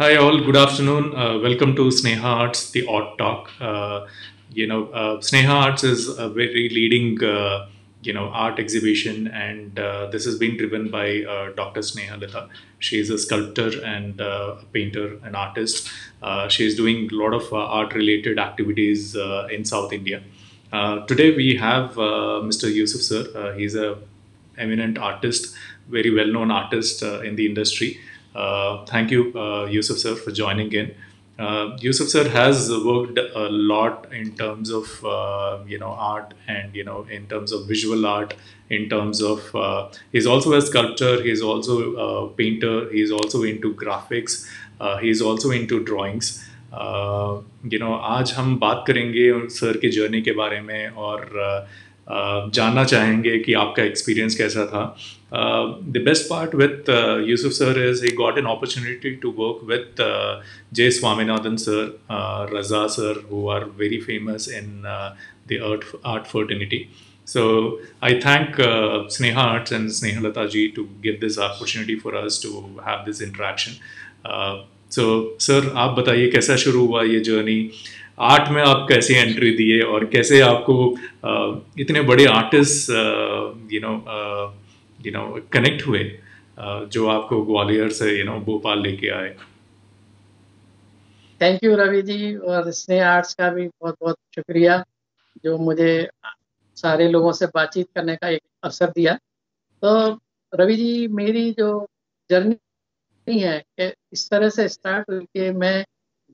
Hi, all. Good afternoon. Welcome to Sneha Arts, the Art Talk. Sneha Arts is a very leading, art exhibition, and this is being driven by Dr. Sneha Lita. She is a sculptor and a painter, an artist. She is doing a lot of art-related activities in South India. Today we have Mr. Yusuf sir. He's a eminent artist, very well-known artist in the industry. Thank you, Yusuf sir, for joining in. Yusuf sir has worked a lot in terms of art and in terms of visual art. In terms of he's also a sculptor. He's also a painter. He's also into graphics. He's also into drawings. आज हम बात करेंगे sir के journey के बारे में और जानना चाहेंगे कि आपका एक्सपीरियंस कैसा था. The best part with Yusuf sir is he got an opportunity to work with J. Swaminathan sir, Raza sir, who are very famous in the art fraternity. So I thank Sneha Arts and Sneha Lata ji to give this opportunity for us to have this interaction. So sir आप बताइए कैसा शुरू हुआ ये journey. Art में आप कैसे entry दिए और कैसे आपको इतने बड़े आर्टिस्ट कनेक्ट हुए जो आपको ग्वालियर से भोपाल लेके आए. थैंक यू रवि जी और स्नेह आर्ट्स का भी बहुत बहुत शुक्रिया जो मुझे सारे लोगों से बातचीत करने का एक अवसर दिया. तो रवि जी मेरी जो जर्नी है कि इस तरह से स्टार्ट हुई कि मैं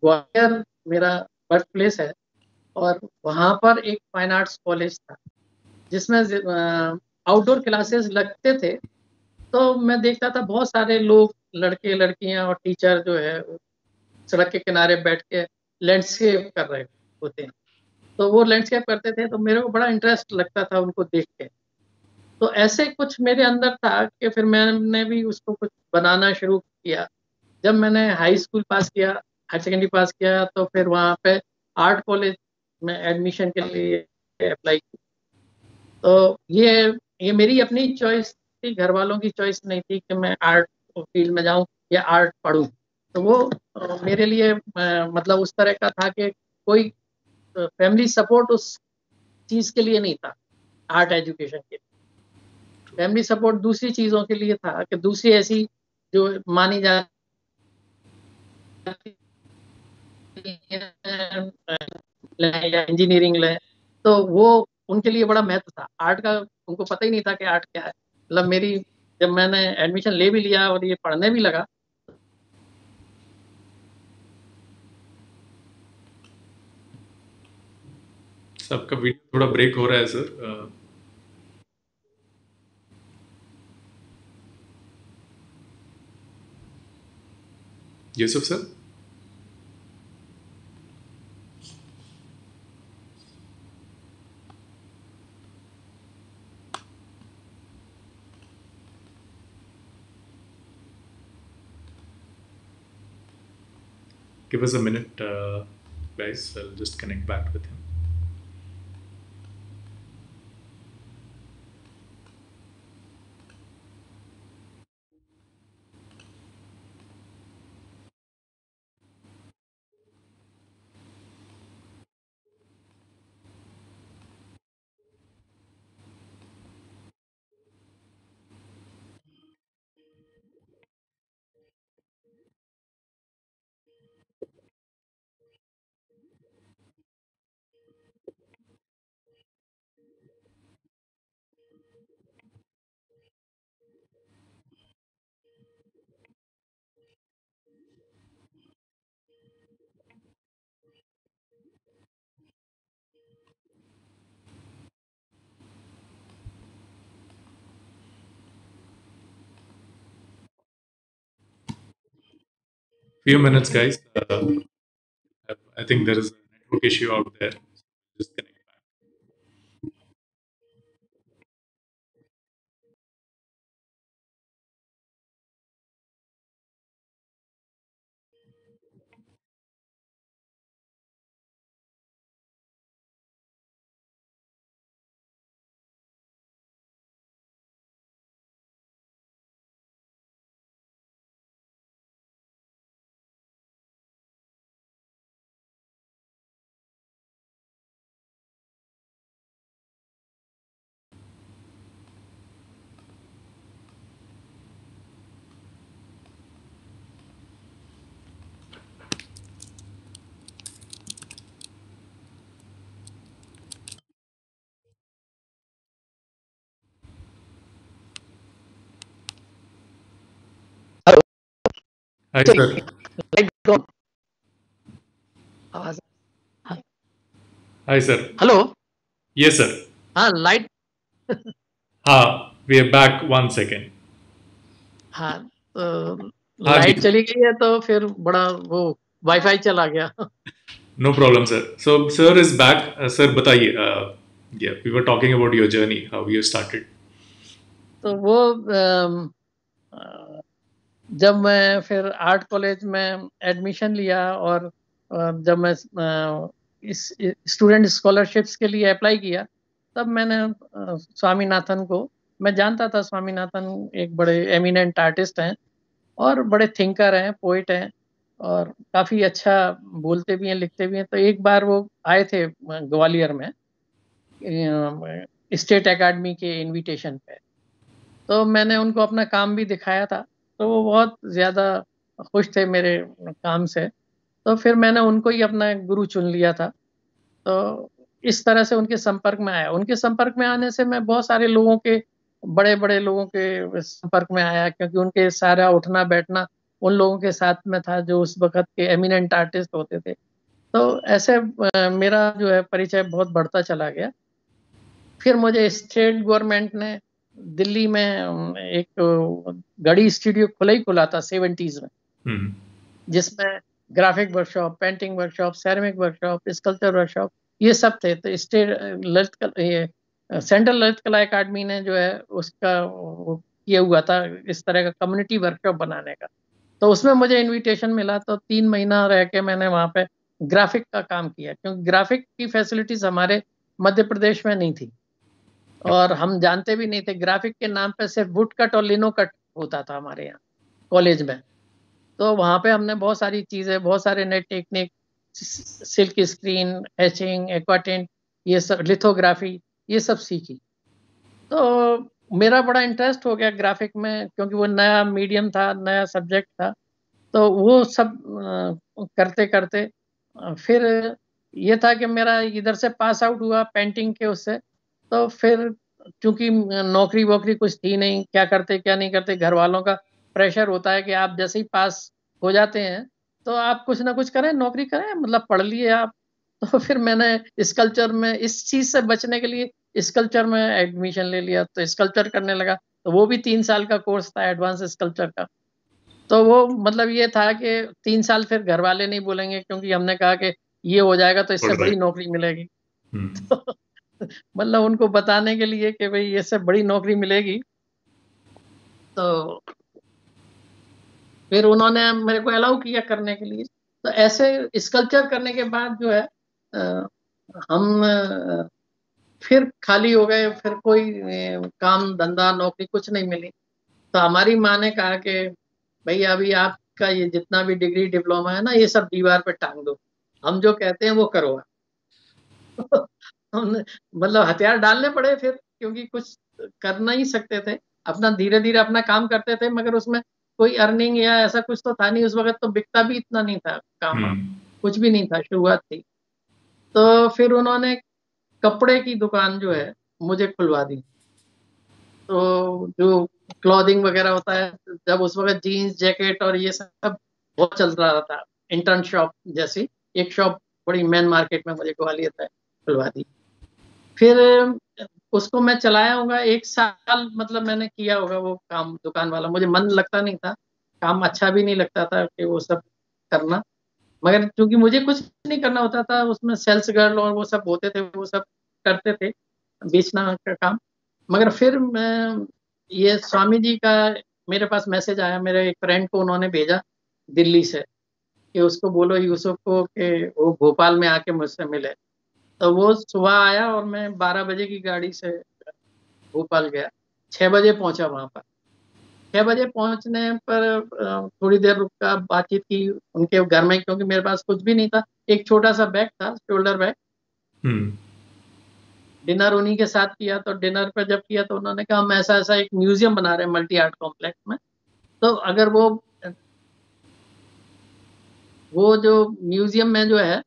ग्वालियर मेरा बर्थ प्लेस है और वहाँ पर एक फाइन आर्ट्स कॉलेज था जिसमें आउटडोर क्लासेस लगते थे. तो मैं देखता था बहुत सारे लोग लड़के लड़कियां और टीचर जो है सड़क के किनारे बैठ के लैंडस्केप कर रहे होते हैं. तो वो लैंडस्केप करते थे तो मेरे को बड़ा इंटरेस्ट लगता था उनको देख के. तो ऐसे कुछ मेरे अंदर था कि फिर मैंने भी उसको कुछ बनाना शुरू किया. जब मैंने हाई स्कूल पास किया, हायर सेकेंडरी पास किया तो फिर वहाँ पे आर्ट कॉलेज में एडमिशन के लिए अप्लाई किया. तो ये मेरी अपनी चॉइस थी, घर वालों की चॉइस नहीं थी कि मैं आर्ट फील्ड में जाऊं या आर्ट पढूं. तो वो मेरे लिए मतलब उस तरह का था कि कोई फैमिली सपोर्ट उस चीज के लिए नहीं था, आर्ट एजुकेशन के. फैमिली सपोर्ट दूसरी चीजों के लिए था कि दूसरी ऐसी जो मानी जाती है या इंजीनियरिंग ले तो वो उनके लिए बड़ा महत्व था. आर्ट का उनको पता ही नहीं था कि आर्ट क्या है. मतलब मेरी जब मैंने एडमिशन ले भी लिया और ये पढ़ने भी लगा. सबका वीडियो थोड़ा ब्रेक हो रहा है sir. Yusuf sir. Give us a minute, guys. I'll just connect back with him. Few minutes, guys. I think there is a network issue out there. Just connect. Hi, चलिए, sir. Light gone. आवाज। हाँ, Hi, sir. Hello. Yes, sir. हाँ, light. हाँ, we are back. 1 second. हाँ, तो हाँ जी. Light चली गई है तो फिर बड़ा वो वाईफाई चला गया। No problem, sir. So, sir is back. Sir, बताइए. Yeah, we were talking about your journey, how you started. तो वो अ, जब मैं फिर आर्ट कॉलेज में एडमिशन लिया और जब मैं इस स्टूडेंट स्कॉलरशिप्स के लिए अप्लाई किया, तब मैंने स्वामीनाथन को, मैं जानता था स्वामीनाथन एक बड़े एमिनेंट आर्टिस्ट हैं और बड़े थिंकर हैं, पोइट हैं और काफ़ी अच्छा बोलते भी हैं, लिखते भी हैं। तो एक बार वो आए थे ग्वालियर में स्टेट एकेडमी के इनविटेशन पे। तो मैंने उनको अपना काम भी दिखाया था, तो वो बहुत ज़्यादा खुश थे मेरे काम से। तो फिर मैंने उनको ही अपना गुरु चुन लिया था। तो इस तरह से उनके संपर्क में आया। उनके संपर्क में आने से मैं बहुत सारे लोगों के, बड़े-बड़े लोगों के संपर्क में आया, क्योंकि उनके सारा उठना-बैठना उन लोगों के साथ में था जो उस वक़्त के एमिनेंट आर्टिस्ट होते थे। तो ऐसे मेरा जो है परिचय बहुत बढ़ता चला गया। फिर मुझे स्टेट गवर्नमेंट ने दिल्ली में एक घड़ी स्टूडियो खुला ही खुला था 70s में, Hmm. जिसमें graphic workshop, painting workshop, ceramic workshop, sculpture workshop ये सब थे। तो स्टेट ललित कला, ये सेंट्रल ललित कला अकादमी ने जो है उसका वो किया हुआ था, इस तरह का कम्युनिटी वर्कशॉप बनाने का। तो उसमें मुझे इनविटेशन मिला, तो 3 महीना रह के मैंने वहाँ पे ग्राफिक का काम किया, क्योंकि ग्राफिक की फैसिलिटीज हमारे मध्य प्रदेश में नहीं थी और हम जानते भी नहीं थे। ग्राफिक के नाम पे सिर्फ वुड कट और लिनो कट होता था हमारे यहाँ कॉलेज में। तो वहाँ पे हमने बहुत सारी चीज़ें, बहुत सारे नए technique, silk screen, etching, aquatint, ये सब, लिथोग्राफी, ये सब सीखी। तो मेरा बड़ा इंटरेस्ट हो गया ग्राफिक में, क्योंकि वो नया मीडियम था, नया सब्जेक्ट था। तो वो सब करते करते फिर ये था कि मेरा इधर से पास आउट हुआ पेंटिंग के उससे। तो फिर चूंकि नौकरी वोकरी कुछ थी नहीं, क्या करते क्या नहीं करते, घर वालों का प्रेशर होता है कि आप जैसे ही पास हो जाते हैं तो आप कुछ ना कुछ करें, नौकरी करें, मतलब पढ़ लिए आप। तो फिर मैंने स्कल्पचर में, इस चीज से बचने के लिए स्कल्पचर में एडमिशन ले लिया, तो स्कल्पचर करने लगा। तो वो भी 3 साल का कोर्स था, एडवांस स्कल्पचर का। तो वो मतलब ये था कि 3 साल फिर घर वाले नहीं बोलेंगे, क्योंकि हमने कहा कि ये हो जाएगा तो इससे पढ़ रहे. बड़ी नौकरी मिलेगी। Hmm. तो मतलब उनको बताने के लिए कि भाई इससे बड़ी नौकरी मिलेगी। तो फिर उन्होंने मेरे को अलाउ किया करने के लिए। तो ऐसे स्कल्पचर करने के बाद जो है अ, हम फिर खाली हो गए, फिर कोई काम धंधा नौकरी कुछ नहीं मिली। तो हमारी माँ ने कहा कि भाई अभी आपका ये जितना भी डिग्री डिप्लोमा है ना, ये सब दीवार पे टांग दो, हम जो कहते हैं वो करो। हमने मतलब हथियार डालने पड़े फिर, क्योंकि कुछ कर नहीं सकते थे। अपना धीरे धीरे अपना काम करते थे, मगर उसमें कोई अर्निंग या ऐसा कुछ तो था नहीं उस वक्त। तो बिकता भी इतना नहीं था काम वाम, Hmm. कुछ भी नहीं था, शुरुआत थी। तो फिर उन्होंने कपड़े की दुकान जो है मुझे खुलवा दी। तो जो क्लॉथिंग वगैरह होता है, जब उस वक्त जीन्स जैकेट और ये सब बहुत चल रहा था, इंटर्न शॉप जैसी एक शॉप बड़ी मेन मार्केट में मुझे ग्वालियर में खुलवा दी। फिर उसको मैं चलाया होगा 1 साल, मतलब मैंने किया होगा वो काम दुकान वाला। मुझे मन लगता नहीं था, काम अच्छा भी नहीं लगता था कि वो सब करना। मगर क्योंकि मुझे कुछ नहीं करना होता था, उसमें सेल्स गर्ल और वो सब होते थे, वो सब करते थे बेचना का काम। मगर फिर मैं, ये स्वामी जी का मेरे पास मैसेज आया, मेरे एक फ्रेंड को उन्होंने भेजा दिल्ली से कि उसको बोलो यूसुफ को कि वो भोपाल में आके मुझसे मिले। तो वो सुबह आया और मैं 12 बजे की गाड़ी से भोपाल गया। 6 बजे पहुंचा वहां पर। 6 बजे पहुंचने पर थोड़ी देर रुका, बातचीत की उनके घर में, क्योंकि मेरे पास कुछ भी नहीं था। एक छोटा सा बैग था, शोल्डर बैग। Hmm. डिनर उन्हीं के साथ किया। तो डिनर पर जब किया तो उन्होंने कहा हम ऐसा ऐसा एक म्यूजियम बना रहे हैं मल्टी आर्ट कॉम्प्लेक्स में। तो अगर वो जो म्यूजियम में जो है,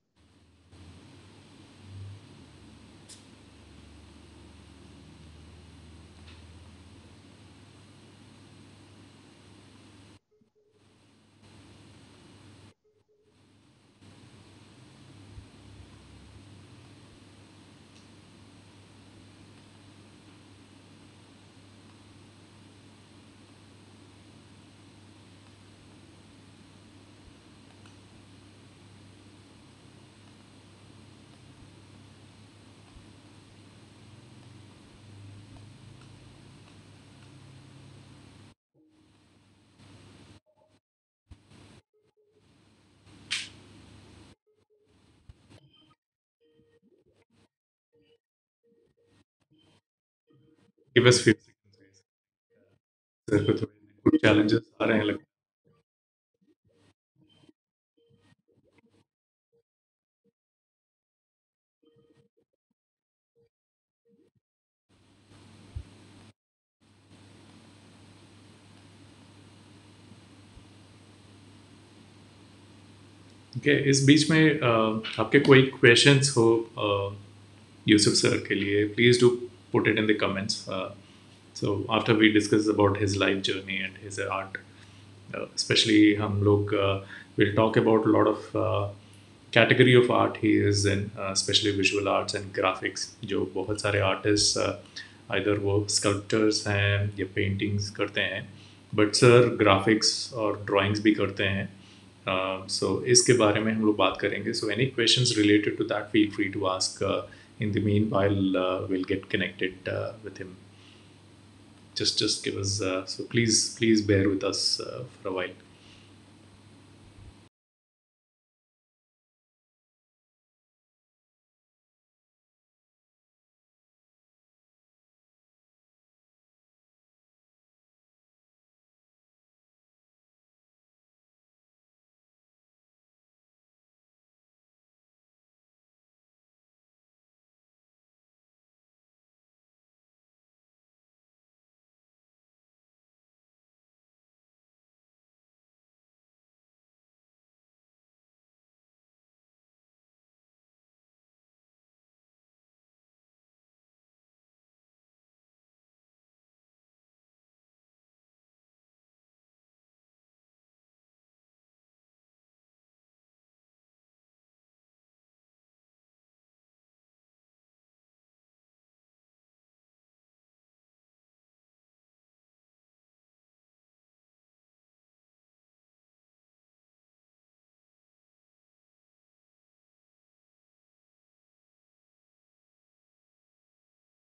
Give us few seconds. Sir को थोड़े कुछ challenges आ रहे हैं लगता है। Okay, इस बीच में आपके कोई questions हो यूसुफ सर के लिए, please do put it in the comments. So after we discuss about his life journey and his art, especially हम लोग will talk about a lot of category of art he is in, especially visual arts and graphics. जो बहुत सारे artists either वो sculptors हैं या paintings करते हैं, but sir graphics और drawings भी करते हैं. So इसके बारे में हम लोग बात करेंगे. So any questions related to that, feel free to ask. In the meanwhile, we'll get connected with him. Just give us so please bear with us for a while.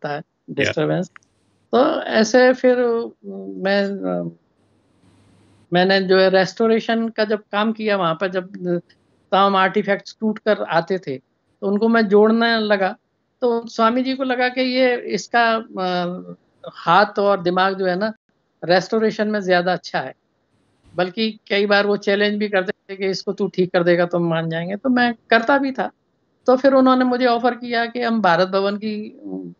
है Yeah. डिस्टरबेंस। तो ऐसे फिर मैं मैंने जो है restoration का जब काम किया वहाँ पर, जब तमाम आर्टिफैक्ट्स टूट कर आते थे तो उनको मैं जोड़ने लगा, तो स्वामी जी को लगा कि ये इसका हाथ और दिमाग जो है ना रेस्टोरेशन में ज़्यादा अच्छा है। बल्कि कई बार वो चैलेंज भी करते थे कि इसको तू ठीक कर देगा तो हम मान जाएंगे, तो मैं करता भी था। तो फिर उन्होंने मुझे ऑफर किया कि हम भारत भवन की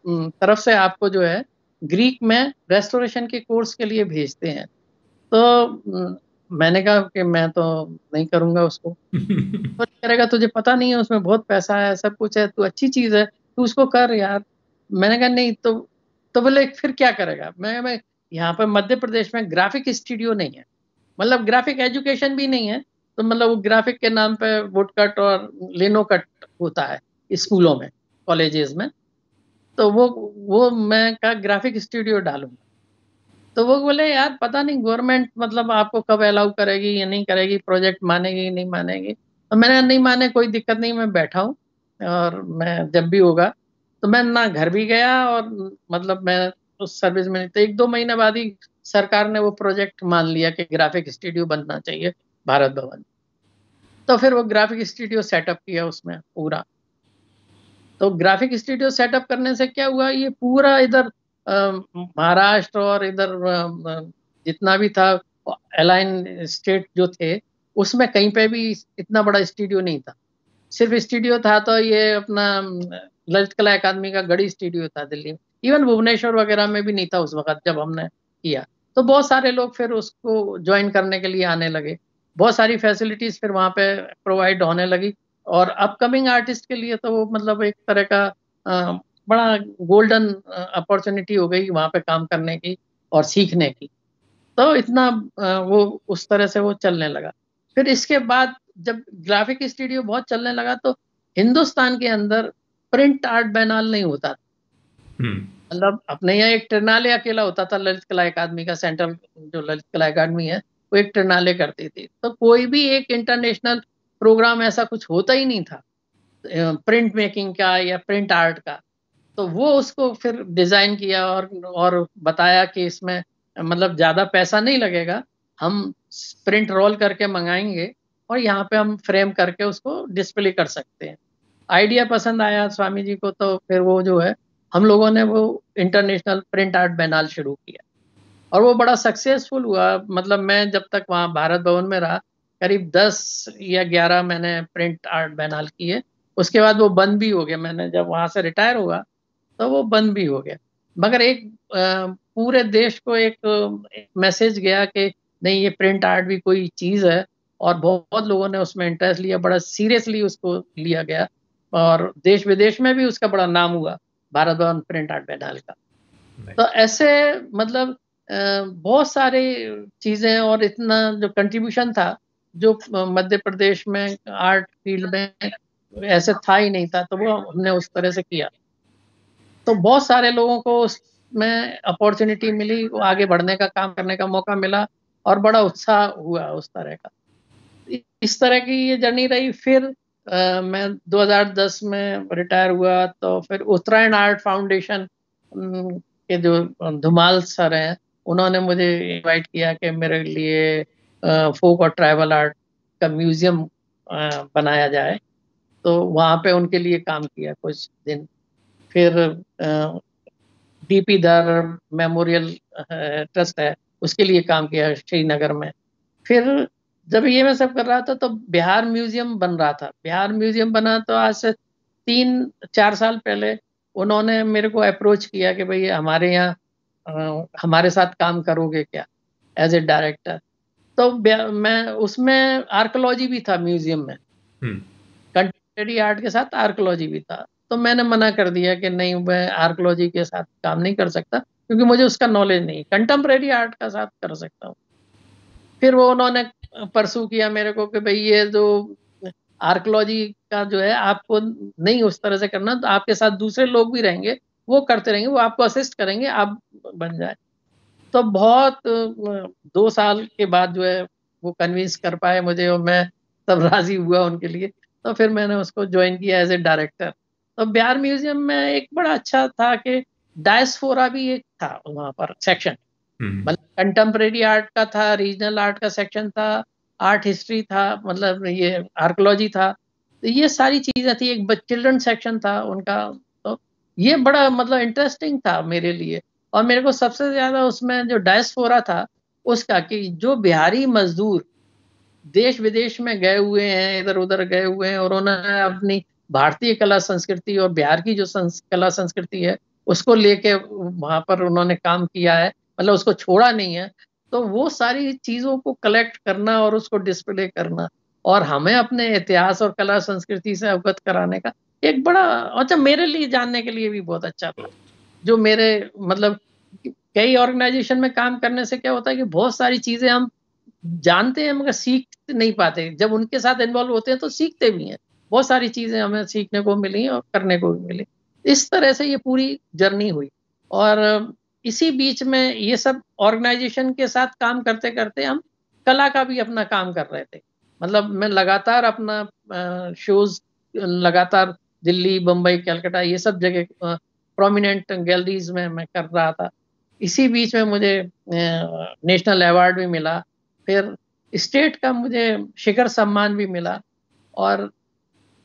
तरफ से आपको जो है ग्रीक में रेस्टोरेशन के कोर्स के लिए भेजते हैं। तो मैंने कहा कि मैं तो नहीं करूंगा उसको। तो करेगा, तुझे पता नहीं है उसमें बहुत पैसा है, सब कुछ है, तू अच्छी चीज है, तू उसको कर यार। मैंने कहा नहीं। तो बोले फिर क्या करेगा? मैं यहाँ पर मध्य प्रदेश में ग्राफिक स्टूडियो नहीं है, मतलब ग्राफिक एजुकेशन भी नहीं है। तो मतलब वो ग्राफिक के नाम पे वुड कट और लिनो कट होता है स्कूलों में, कॉलेजेस में। तो वो मैं कहा ग्राफिक स्टूडियो डालूंगा। तो वो बोले यार पता नहीं गवर्नमेंट मतलब आपको कब अलाउ करेगी या नहीं करेगी, प्रोजेक्ट मानेगी नहीं मानेगी। तो मैंने नहीं माने कोई दिक्कत नहीं, मैं बैठा हूँ और मैं जब भी होगा। तो मैं ना घर भी गया और मतलब मैं उस सर्विस में, तो 1-2 महीने बाद ही सरकार ने वो प्रोजेक्ट मान लिया कि ग्राफिक स्टूडियो बनना चाहिए भारत भवन। तो फिर वो ग्राफिक स्टूडियो सेटअप किया उसमें पूरा। तो ग्राफिक स्टूडियो सेटअप करने से क्या हुआ, ये पूरा इधर महाराष्ट्र और इधर जितना भी था अलाइन स्टेट जो थे, उसमें कहीं पे भी इतना बड़ा स्टूडियो नहीं था। सिर्फ स्टूडियो था तो ये अपना ललित कला अकादमी का गढ़ी स्टूडियो था दिल्ली में। इवन भुवनेश्वर वगैरह में भी नहीं था उस वक्त जब हमने किया। तो बहुत सारे लोग फिर उसको ज्वाइन करने के लिए आने लगे, बहुत सारी फैसिलिटीज फिर वहाँ पे प्रोवाइड होने लगी। और अपकमिंग आर्टिस्ट के लिए तो वो मतलब एक तरह का बड़ा गोल्डन अपॉर्चुनिटी हो गई वहाँ पे काम करने की और सीखने की। तो इतना वो उस तरह से वो चलने लगा। फिर इसके बाद जब ग्राफिक स्टूडियो बहुत चलने लगा तो हिंदुस्तान के अंदर प्रिंट आर्ट बैनाल नहीं होता था। मतलब अपने यहाँ एक ट्रिनाले अकेला होता था, ललित कला अकादमी का सेंट्रल जो ललित कला अकादमी है वो एक ट्रिनाले करती थी। तो कोई भी एक इंटरनेशनल प्रोग्राम ऐसा कुछ होता ही नहीं था प्रिंट मेकिंग का या प्रिंट आर्ट का। तो वो उसको फिर डिजाइन किया और बताया कि इसमें मतलब ज्यादा पैसा नहीं लगेगा, हम प्रिंट रोल करके मंगाएंगे और यहाँ पे हम फ्रेम करके उसको डिस्प्ले कर सकते हैं। आइडिया पसंद आया स्वामी जी को, तो फिर वो जो है हम लोगों ने वो इंटरनेशनल प्रिंट आर्ट बैनाल शुरू किया और वो बड़ा सक्सेसफुल हुआ। मतलब मैं जब तक वहाँ भारत भवन में रहा, करीब 10 या 11 मैंने प्रिंट आर्ट बैनाल किए। उसके बाद वो बंद भी हो गया। मैंने जब वहाँ से रिटायर हुआ तो वो बंद भी हो गया। मगर एक पूरे देश को एक मैसेज गया कि नहीं, ये प्रिंट आर्ट भी कोई चीज़ है, और बहुत लोगों ने उसमें इंटरेस्ट लिया, बड़ा सीरियसली उसको लिया गया, और देश विदेश में भी उसका बड़ा नाम हुआ, भारत भवन प्रिंट आर्ट बैनाल का। तो ऐसे मतलब बहुत सारी चीजें, और इतना जो कंट्रीब्यूशन था जो मध्य प्रदेश में आर्ट फील्ड में ऐसे था ही नहीं था, तो वो हमने उस तरह से किया। तो बहुत सारे लोगों को उसमें अपॉर्चुनिटी मिली, वो आगे बढ़ने का, काम करने का मौका मिला, और बड़ा उत्साह हुआ उस तरह का। इस तरह की ये जर्नी रही। फिर मैं 2010 में रिटायर हुआ, तो फिर उत्तरायण आर्ट फाउंडेशन के जो धुमाल सर हैं, उन्होंने मुझे इनवाइट किया कि मेरे लिए फोक और ट्राइबल आर्ट का म्यूजियम बनाया जाए। तो वहाँ पे उनके लिए काम किया कुछ दिन। फिर डीपी धर मेमोरियल ट्रस्ट है, उसके लिए काम किया श्रीनगर में। फिर जब ये मैं सब कर रहा था तो बिहार म्यूजियम बन रहा था। बिहार म्यूजियम बना तो आज से 3-4 साल पहले उन्होंने मेरे को अप्रोच किया कि भाई हमारे यहाँ हमारे साथ काम करोगे क्या, एज ए डायरेक्टर। तो मैं उसमें आर्कोलॉजी भी था म्यूजियम में, कंटेम्प्रेरी आर्ट के साथ आर्कोलॉजी भी था। तो मैंने मना कर दिया कि नहीं, मैं आर्कोलॉजी के साथ काम नहीं कर सकता, क्योंकि मुझे उसका नॉलेज नहीं। कंटेम्प्रेरी आर्ट का साथ कर सकता हूँ। फिर वो उन्होंने परसू किया मेरे को कि भाई ये जो आर्कोलॉजी का जो है, आपको नहीं उस तरह से करना, तो आपके साथ दूसरे लोग भी रहेंगे, वो करते रहेंगे, वो आपको असिस्ट करेंगे, आप बन जाए। तो बहुत 2 साल के बाद जो है वो कन्विंस कर पाए मुझे, और मैं तब राजी हुआ उनके लिए। तो फिर मैंने उसको ज्वाइन किया एज ए डायरेक्टर। तो बिहार म्यूजियम में एक बड़ा अच्छा था कि डायस्पोरा भी एक था वहाँ पर सेक्शन। मतलब कंटेम्प्रेरी आर्ट का था, रीजनल आर्ट का सेक्शन था, आर्ट हिस्ट्री था, मतलब ये आर्कोलॉजी था। तो ये सारी चीजें थी। एक चिल्ड्रन सेक्शन था उनका। तो ये बड़ा मतलब इंटरेस्टिंग था मेरे लिए। और मेरे को सबसे ज्यादा उसमें जो डायस्पोरा था उसका, कि जो बिहारी मजदूर देश विदेश में गए हुए हैं, इधर उधर गए हुए हैं, और उन्होंने अपनी भारतीय कला संस्कृति और बिहार की जो कला संस्कृति है उसको लेके वहां पर उन्होंने काम किया है, मतलब उसको छोड़ा नहीं है। तो वो सारी चीजों को कलेक्ट करना और उसको डिस्प्ले करना, और हमें अपने इतिहास और कला संस्कृति से अवगत कराने का एक बड़ा अच्छा, मेरे लिए जानने के लिए भी बहुत अच्छा था। जो मेरे मतलब कई ऑर्गेनाइजेशन में काम करने से क्या होता है कि बहुत सारी चीजें हम जानते हैं मगर सीख नहीं पाते। जब उनके साथ इन्वॉल्व होते हैं तो सीखते भी हैं। बहुत सारी चीजें हमें सीखने को मिली और करने को भी मिली। इस तरह से ये पूरी जर्नी हुई। और इसी बीच में ये सब ऑर्गेनाइजेशन के साथ काम करते करते हम कला का भी अपना काम कर रहे थे। मतलब मैं लगातार अपना शोज लगातार दिल्ली, बम्बई, कलकत्ता, ये सब जगह प्रोमिनेंट गैलरीज में मैं कर रहा था। इसी बीच में मुझे नेशनल अवार्ड भी मिला। फिर स्टेट का मुझे शिखर सम्मान भी मिला, और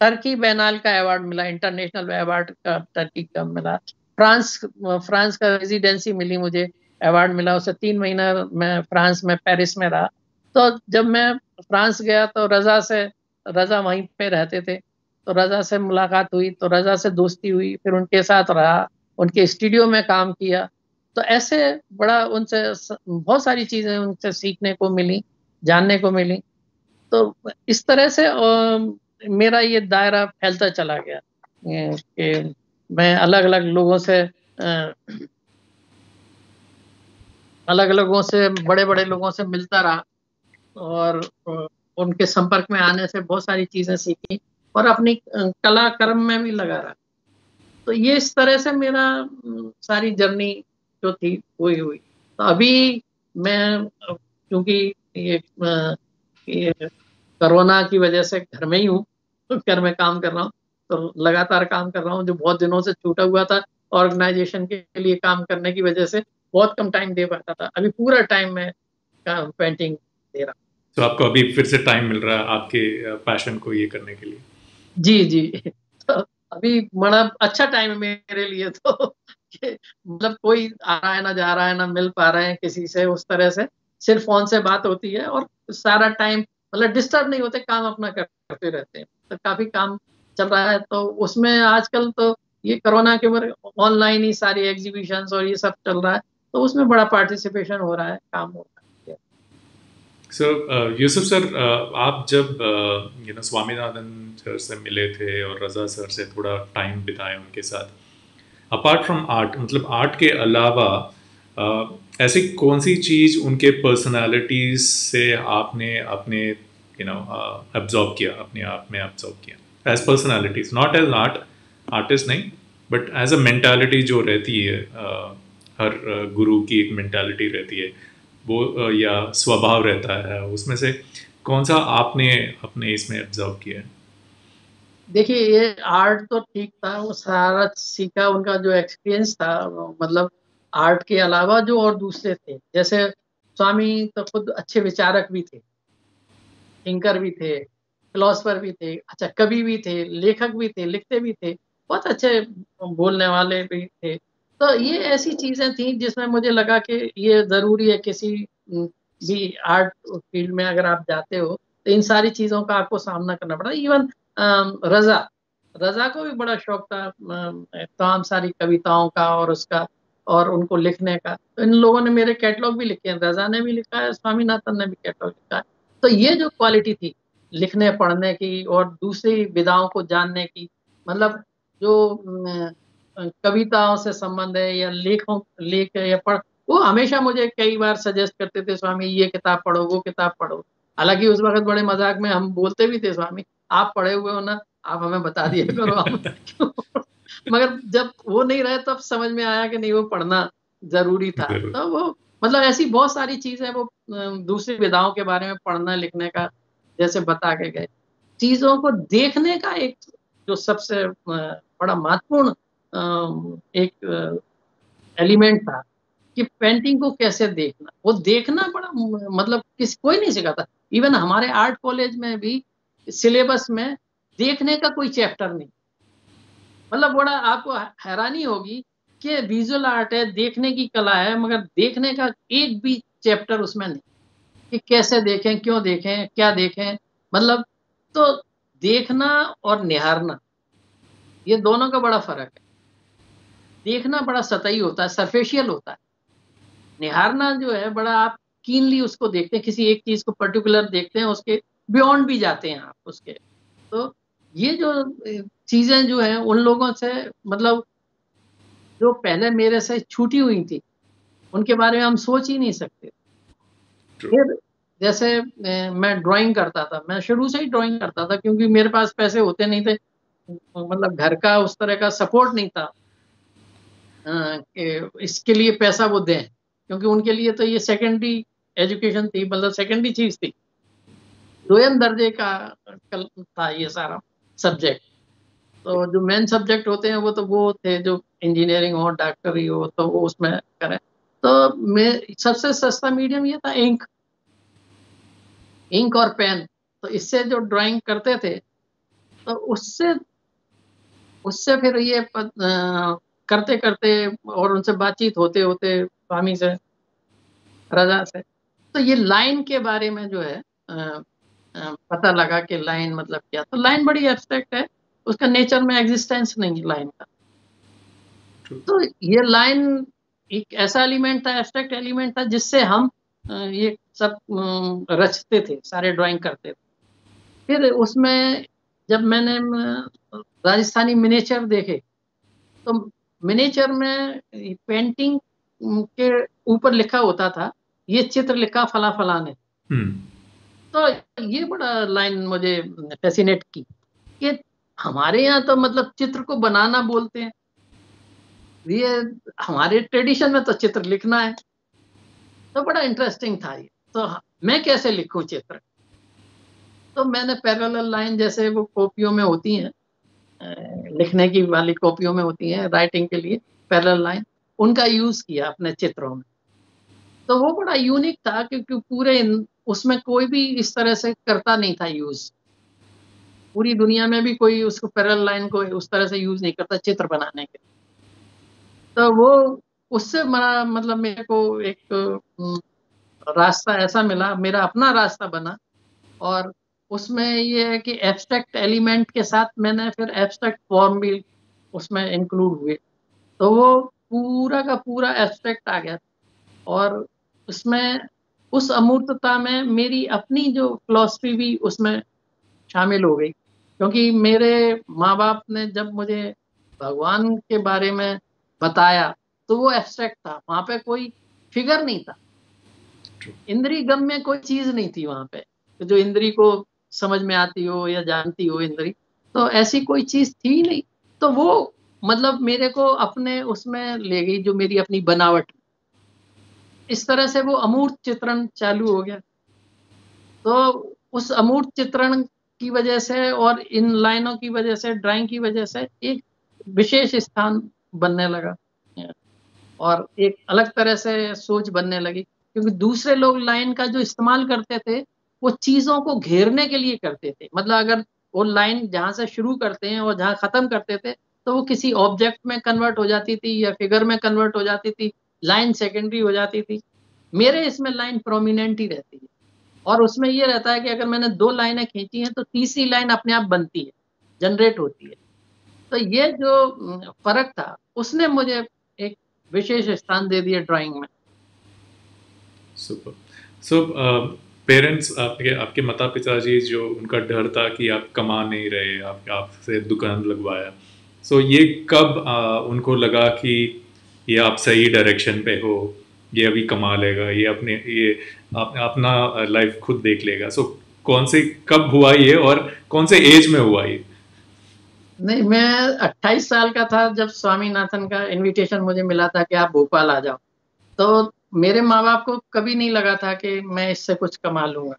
टर्की बैनाल का अवार्ड मिला, इंटरनेशनल अवार्ड का टर्की का मिला। फ्रांस फ्रांस का रेजिडेंसी मिली मुझे, अवार्ड मिला। उससे 3 महीना मैं फ्रांस में, पेरिस में रहा। तो जब मैं फ्रांस गया तो रजा वहीं पे रहते थे, तो रजा से मुलाकात हुई, तो रजा से दोस्ती हुई, फिर उनके साथ रहा, उनके स्टूडियो में काम किया। तो ऐसे बड़ा उनसे बहुत सारी चीजें उनसे सीखने को मिली, जानने को मिली। तो इस तरह से मेरा ये दायरा फैलता चला गया, कि मैं अलग अलग लोगों से बड़े बड़े लोगों से मिलता रहा, और उनके संपर्क में आने से बहुत सारी चीजें सीखी, और अपनी कला कर्म में भी लगा रहा। तो ये इस तरह से मेरा सारी जर्नी जो थी वही हुई। तो अभी मैं क्योंकि ये कोरोना की वजह से घर में ही हूँ, तो घर में काम कर रहा हूँ, तो लगातार काम कर रहा हूँ, जो बहुत दिनों से छूटा हुआ था ऑर्गेनाइजेशन के लिए काम करने की वजह से। बहुत कम टाइम दे पाता था, अभी पूरा टाइम मैं पेंटिंग दे रहा हूँ। तो आपको अभी फिर से टाइम मिल रहा है आपके पैशन को ये करने के लिए? जी जी। तो अभी बड़ा अच्छा टाइम है मेरे लिए तो कि मतलब कोई आ रहा है ना जा रहा है ना मिल पा रहे हैं किसी से उस तरह से, सिर्फ फोन से बात होती है और सारा टाइम मतलब डिस्टर्ब नहीं होते, काम अपना करते रहते हैं। तो काफी काम चल रहा है, तो उसमें आजकल तो ये कोरोना के ऊपर ऑनलाइन ही सारी एग्जीबिशंस और ये सब चल रहा है, तो उसमें बड़ा पार्टिसिपेशन हो रहा है, काम हो रहा है। सो यूसुफ सर, आप जब स्वामीनाथन सर से मिले थे और रजा सर से थोड़ा टाइम बिताए उनके साथ, अपार्ट फ्रॉम आर्ट, मतलब आर्ट के अलावा ऐसी कौन सी चीज़ उनके पर्सनालिटीज से आपने अपने अब्जॉर्ब किया, अपने आप में अब्जॉर्ब किया as personalities, not as art, artist नहीं, बट एज अ मेंटालिटी जो रहती है, हर गुरु की एक मेंटालिटी रहती है वो, या स्वभाव रहता है, उसमें से कौन सा आपने अपने इसमें ऑब्जर्व किया है? देखिए ये आर्ट तो ठीक था, वो सारा सीखा, उनका जो एक्सपीरियंस था मतलब आर्ट के अलावा जो और दूसरे थे, जैसे स्वामी तो खुद अच्छे विचारक भी थे, थिंकर भी थे, फिलोसफर भी थे, अच्छा कवि भी थे, लेखक भी थे, लिखते भी थे, बहुत अच्छे बोलने वाले भी थे। तो ये ऐसी चीजें थी जिसमें मुझे लगा कि ये जरूरी है किसी भी आर्ट फील्ड में अगर आप जाते हो तो इन सारी चीजों का आपको सामना करना पड़ा। इवन रजा रजा को भी बड़ा शौक था तमाम सारी कविताओं का और उसका और उनको लिखने का। तो इन लोगों ने मेरे कैटलॉग भी लिखे हैं, रजा ने भी लिखा है, स्वामीनाथन ने भी कैटलॉग लिखा है। तो ये जो क्वालिटी थी लिखने पढ़ने की और दूसरी विधाओं को जानने की, मतलब जो कविताओं से संबंध है या लेख है या पढ़, वो हमेशा मुझे कई बार सजेस्ट करते थे, स्वामी ये किताब पढ़ो वो किताब पढ़ो। हालांकि उस वक्त बड़े मजाक में हम बोलते भी थे, स्वामी आप पढ़े हुए हो ना, आप हमें बता दिया करो हम क्यों। मगर जब वो नहीं रहे तब समझ में आया कि नहीं वो पढ़ना जरूरी था। जरूर। तो वो मतलब ऐसी बहुत सारी चीजें वो दूसरी विधाओं के बारे में पढ़ना लिखने का जैसे बता के गए, चीजों को देखने का एक जो सबसे बड़ा महत्वपूर्ण एक एलिमेंट था कि पेंटिंग को कैसे देखना, वो देखना बड़ा मतलब किसी कोई नहीं सिखाता। इवन हमारे आर्ट कॉलेज में भी सिलेबस में देखने का कोई चैप्टर नहीं। मतलब बड़ा आपको हैरानी होगी कि विजुअल आर्ट है, देखने की कला है, मगर देखने का एक भी चैप्टर उसमें नहीं कि कैसे देखें, क्यों देखें, क्या देखें। मतलब तो देखना और निहारना, ये दोनों का बड़ा फर्क है। देखना बड़ा सतही होता है, सरफेशियल होता है। निहारना जो है बड़ा आप कीनली उसको देखते हैं, किसी एक चीज को पर्टिकुलर देखते हैं, उसके बियॉन्ड भी जाते हैं आप उसके। तो ये जो चीजें जो है उन लोगों से मतलब जो पहले मेरे से छूटी हुई थी उनके बारे में हम सोच ही नहीं सकते। ट्रू। फिर जैसे मैं ड्राइंग करता था, मैं शुरू से ही ड्राइंग करता था क्योंकि मेरे पास पैसे होते नहीं थे, मतलब घर का उस तरह का सपोर्ट नहीं था कि इसके लिए पैसा वो दें, क्योंकि उनके लिए तो ये सेकेंडरी एजुकेशन थी, मतलब सेकेंडरी चीज थी, दोयम दर्जे का था ये सारा सब्जेक्ट। तो जो मेन सब्जेक्ट होते हैं वो तो वो थे जो इंजीनियरिंग हो डॉक्टरी हो तो वो उसमें करें। तो मैं सबसे सस्ता मीडियम ये था इंक, इंक और पेन। तो इससे जो ड्राइंग करते थे तो उससे उससे फिर ये करते करते और उनसे बातचीत होते होते स्वामी से, रजा से, तो ये लाइन के बारे में जो है पता लगा कि लाइन मतलब क्या। तो लाइन बड़ी एब्स्ट्रैक्ट है, उसका नेचर में एग्जिस्टेंस नहीं है लाइन का। ट्रू। तो ये लाइन एक ऐसा एलिमेंट था, एब्स्ट्रैक्ट एलिमेंट था जिससे हम ये सब रचते थे, सारे ड्राइंग करते थे। फिर उसमें जब मैंने राजस्थानी मिनिएचर देखे तो मिनिएचर में पेंटिंग के ऊपर लिखा होता था ये चित्र लिखा फला फला ने। हम्म। तो ये बड़ा लाइन मुझे फैसिनेट की कि हमारे यहाँ तो मतलब चित्र को बनाना बोलते हैं, ये हमारे ट्रेडिशन में तो चित्र लिखना है। तो बड़ा इंटरेस्टिंग था ये। तो मैं कैसे लिखूं चित्र, तो मैंने पैरेलल लाइन जैसे वो कॉपियों में होती हैं, लिखने की वाली कॉपियों में होती हैं राइटिंग के लिए पैरेलल लाइन, उनका यूज किया अपने चित्रों में। तो वो बड़ा यूनिक था क्योंकि उसमें कोई भी इस तरह से करता नहीं था यूज। पूरी दुनिया में भी कोई उसको पैरेलल लाइन को उस तरह से यूज नहीं करता चित्र बनाने के। तो वो उससे मतलब मेरे को एक रास्ता ऐसा मिला, मेरा अपना रास्ता बना। और उसमें ये है कि एब्स्ट्रैक्ट एलिमेंट के साथ मैंने फिर एब्स्ट्रैक्ट फॉर्म भी उसमें इंक्लूड हुए, तो वो पूरा का पूरा एब्स्ट्रैक्ट आ गया। और उसमें उस अमूर्तता में मेरी अपनी जो फिलॉसफी भी उसमें शामिल हो गई, क्योंकि मेरे माँ बाप ने जब मुझे भगवान के बारे में बताया तो वो एब्स्ट्रैक्ट था, वहां पे कोई फिगर नहीं था, इंद्री गम्य कोई चीज नहीं थी वहां पे जो इंद्री को समझ में आती हो या जानती हो इंद्री, तो ऐसी कोई चीज थी ही नहीं। तो वो मतलब मेरे को अपने उसमें ले गई, जो मेरी अपनी बनावट। इस तरह से वो अमूर्त चित्रण चालू हो गया। तो उस अमूर्त चित्रण की वजह से और इन लाइनों की वजह से, ड्राइंग की वजह से एक विशेष स्थान बनने लगा और एक अलग तरह से सोच बनने लगी। क्योंकि दूसरे लोग लाइन का जो इस्तेमाल करते थे वो चीजों को घेरने के लिए करते थे। मतलब अगर वो लाइन जहां से शुरू करते हैं और जहां खत्म करते थे तो वो किसी ऑब्जेक्ट में कन्वर्ट हो जाती थी या फिगर में कन्वर्ट हो जाती थी, लाइन सेकेंडरी हो जाती थी। मेरे इसमें लाइन प्रोमिनेंट ही रहती है। और उसमें ये रहता है कि अगर मैंने दो लाइनें खींची हैं तो तीसरी लाइन अपने आप बनती है, जनरेट होती है। तो ये जो फर्क था उसने मुझे एक विशेष स्थान दे दिया ड्राइंग में। सुपर। सो पेरेंट्स, आपके आपके माता पिताजी, जो उनका डर था कि आप कमा नहीं रहे, आप आपसे दुकान लगवाया, सो ये कब उनको लगा कि ये आप सही डायरेक्शन पे हो, ये अभी कमा लेगा, ये अपने ये अपना लाइफ खुद देख लेगा? सो कौन से कब हुआ ये, और कौन से एज में हुआ ये? नहीं, मैं 28 साल का था जब स्वामीनाथन का इनविटेशन मुझे मिला था कि आप भोपाल आ जाओ। तो मेरे माँ बाप को कभी नहीं लगा था कि मैं इससे कुछ कमा लूंगा।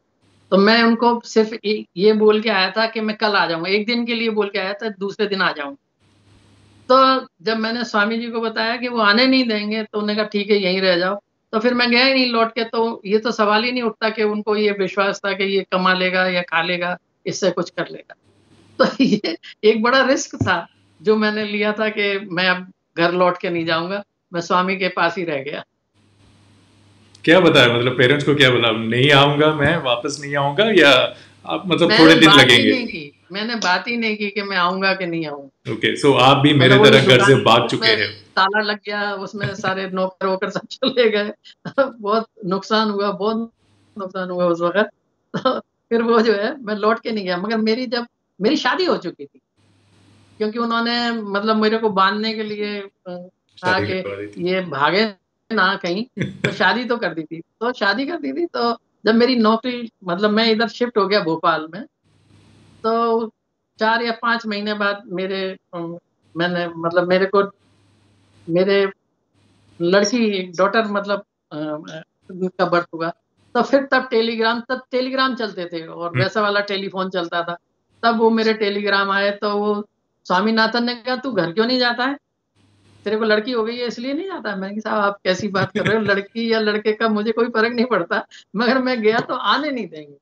तो मैं उनको सिर्फ ये बोल के आया था कि मैं कल आ जाऊंगा, एक दिन के लिए बोल के आया था, दूसरे दिन आ जाऊंगा। तो जब मैंने स्वामी जी को बताया कि वो आने नहीं देंगे तो उन्होंने कहा ठीक है यहीं रह जाओ। तो फिर मैं गया ही नहीं लौट के। तो ये तो सवाल ही नहीं उठता कि उनको ये विश्वास था कि ये कमा लेगा या खा लेगा, इससे कुछ कर लेगा। तो ये एक बड़ा रिस्क था जो मैंने लिया था कि मैं अब घर लौट के नहीं जाऊंगा, मैं स्वामी के पास ही रह गया। क्या बताया, मतलब पेरेंट्स को क्या बोला, नहीं आऊंगा, मैं वापस नहीं आऊंगा, या आप मतलब थोड़े मैंने दिन बात ही लगेंगे? नहीं की, मैंने बात ही नहीं की कि मैं आऊंगा कि नहीं आऊंगा। ओके, सो आप भी मेरे मतलब वो जो तरह घर से दुकान थी भाग चुके उसमें हैं। ताला लग गया, उसमें सारे नौकर वोकर सब चले गए। बहुत नुकसान हुआ, बहुत नुकसान हुआ उस वक्त। तो फिर वो जो है मैं लौट के नहीं गया। मगर मेरी शादी हो चुकी थी, क्योंकि उन्होंने मतलब मेरे को बांधने के लिए था शादी कि करवा दी थी। ये भागे ना कहीं। तो शादी तो कर दी थी, तो शादी कर दी थी। तो जब मेरी नौकरी मतलब मैं इधर शिफ्ट हो गया भोपाल में, तो 4 या 5 महीने बाद मैंने मतलब मेरे को मेरे लड़की डॉटर मतलब का बर्थ हुआ। तो फिर तब टेलीग्राम चलते थे और हम्म। वैसा वाला टेलीफोन चलता था। तब वो मेरे टेलीग्राम आए तो वो स्वामीनाथन ने कहा तू घर क्यों नहीं जाता है, तेरे को लड़की हो गई है इसलिए नहीं जाता है। मैंने कहा साहब आप कैसी बात कर रहे हो, लड़की या लड़के का मुझे कोई फर्क नहीं पड़ता, मगर मैं गया तो आने नहीं देंगे।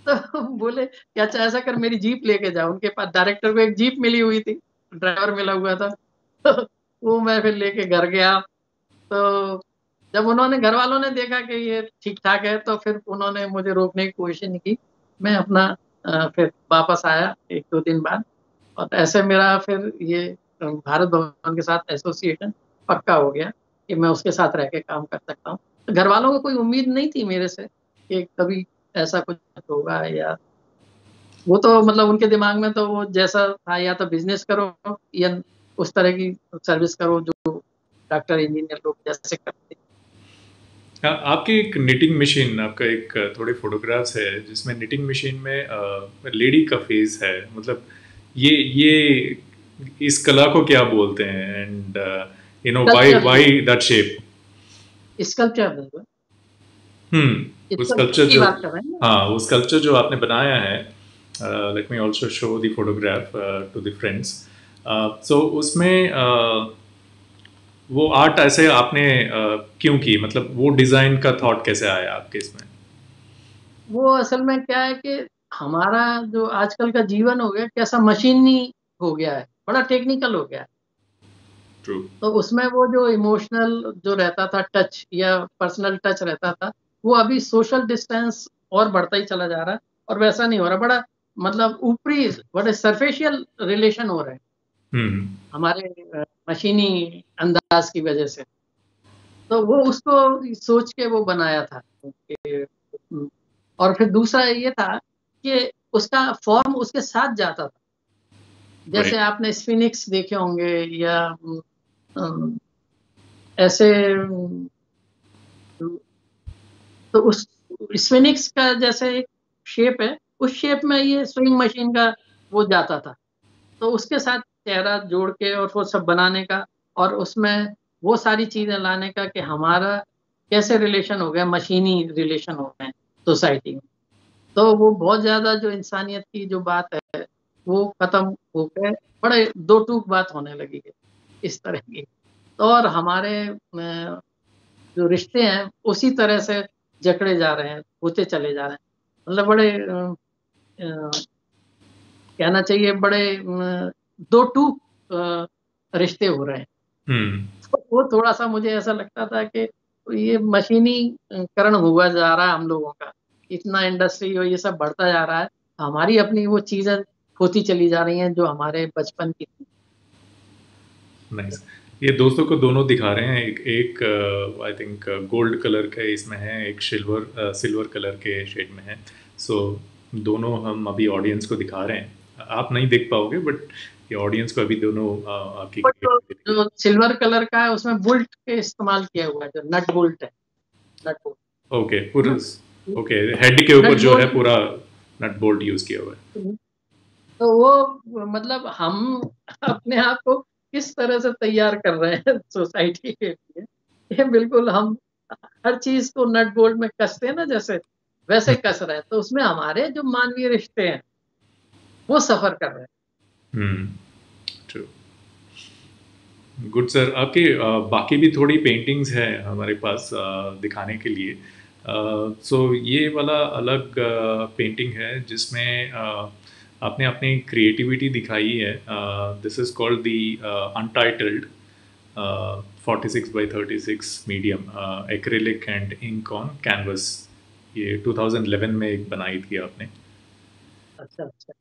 तो बोले कि अच्छा ऐसा कर मेरी जीप लेके जाओ। उनके पास डायरेक्टर को एक जीप मिली हुई थी, ड्राइवर मिला हुआ था। तो वो मैं फिर लेके घर गया। तो जब उन्होंने घर वालों ने देखा कि ये ठीक ठाक है तो फिर उन्होंने मुझे रोकने की कोशिश नहीं की। मैं अपना फिर वापस आया 1-2 दिन बाद। और ऐसे मेरा फिर ये भारत भवन के साथ एसोसिएशन पक्का हो गया कि मैं उसके साथ रह के काम कर सकता हूँ। तो घर वालों को कोई उम्मीद नहीं थी मेरे से कि कभी ऐसा कुछ होगा। या वो तो मतलब उनके दिमाग में तो वो जैसा था, या तो बिजनेस करो या उस तरह की सर्विस करो जो डॉक्टर इंजीनियर लोग जैसे करते। हाँ, आपकी एक निटिंग मशीन, आपका एक थोड़े फोटोग्राफ्स है जिसमें निटिंग मशीन में लेडी का फेस है, मतलब ये इस कला को क्या बोलते हैं, and you know why sculpture, why that shape? Sculpture, वो स्कल्पचर स्कल्पचर की जो, बात कर रहे हैं ना। हाँ वो स्कल्पचर जो आपने बनाया है, let me also show the photograph to the friends. So उसमें वो आर्ट ऐसे आपने क्यों की, मतलब वो डिजाइन का थॉट कैसे आया आपके इसमें? वो असल में क्या है कि हमारा जो आजकल का जीवन हो गया कैसा मशीनी हो गया है, बड़ा टेक्निकल हो गया है। ट्रू। तो उसमें वो जो इमोशनल जो रहता था टच या पर्सनल टच रहता था, वो अभी सोशल डिस्टेंस और बढ़ता ही चला जा रहा है और वैसा नहीं हो रहा। बड़ा मतलब ऊपरी बड़े सरफेशियल रिलेशन हो रहे हैं हम्म। हमारे मशीनी अंदाज की वजह से। तो वो उसको सोच के वो बनाया था कि, और फिर दूसरा ये था कि उसका फॉर्म उसके साथ जाता था। जैसे राइट। आपने स्फिनिक्स देखे होंगे या अम, ऐसे तो उस स्फिनिक्स का जैसे एक शेप है, उस शेप में ये स्विंग मशीन का वो जाता था। तो उसके साथ चेहरा जोड़ के और वो सब बनाने का और उसमें वो सारी चीजें लाने का कि हमारा कैसे रिलेशन हो गया, मशीनी रिलेशन हो गए सोसाइटी में। तो वो बहुत ज्यादा जो इंसानियत की जो बात है वो खत्म हो गए, बड़े दो टूक बात होने लगी है इस तरह की। तो और हमारे जो रिश्ते हैं उसी तरह से जकड़े जा रहे हैं, होते चले जा रहे हैं। मतलब बड़े कहना चाहिए बड़े दो टूक रिश्ते हो रहे हैं। हम्म। तो वो थोड़ा सा मुझे ऐसा लगता था कि ये मशीनीकरण हुआ जा रहा है हम लोगों का, इतना इंडस्ट्री और ये सब बढ़ता जा रहा है, हमारी अपनी वो चीजें होती चली जा रही हैं जो हमारे बचपन की थी। नाइस। ये दोस्तों को दोनों दिखा रहे हैं, एक एक आई थिंक गोल्ड कलर के इसमें है, एक सिल्वर सिल्वर कलर के शेड में है। सो दोनों हम अभी ऑडियंस को दिखा रहे हैं, आप नहीं देख पाओगे बट ये ऑडियंस को अभी दोनों आपकी बट creativity- जो सिल्वर कलर का है उसमें बुल्ट के इस्तेमाल किया हुआ है, जो नट बोल्ट है, नट बोल्ट ओके है पूरा। ना। ओके, हेड के ऊपर नट जो है बोल्ट पूरा नट बोल्ट यूज किया हुआ है। तो वो मतलब हम अपने आप को किस तरह से तैयार कर रहे हैं सोसाइटी के लिए, ये बिल्कुल हम हर चीज को नट बोल्ट में कसते हैं ना, जैसे वैसे कस रहे हैं। तो उसमें हमारे जो मानवीय रिश्ते हैं वो सफर कर रहे हैं। हम्म। ट्रू। गुड सर, आपके बाकी भी थोड़ी पेंटिंग्स हैं हमारे पास दिखाने के लिए। सो ये वाला अलग पेंटिंग है जिसमें आपने अपनी क्रिएटिविटी दिखाई है। This is called the untitled 46 by 36 medium acrylic and ink on canvas. ये 2011 में एक बनाई थी आपने। अच्छा अच्छा।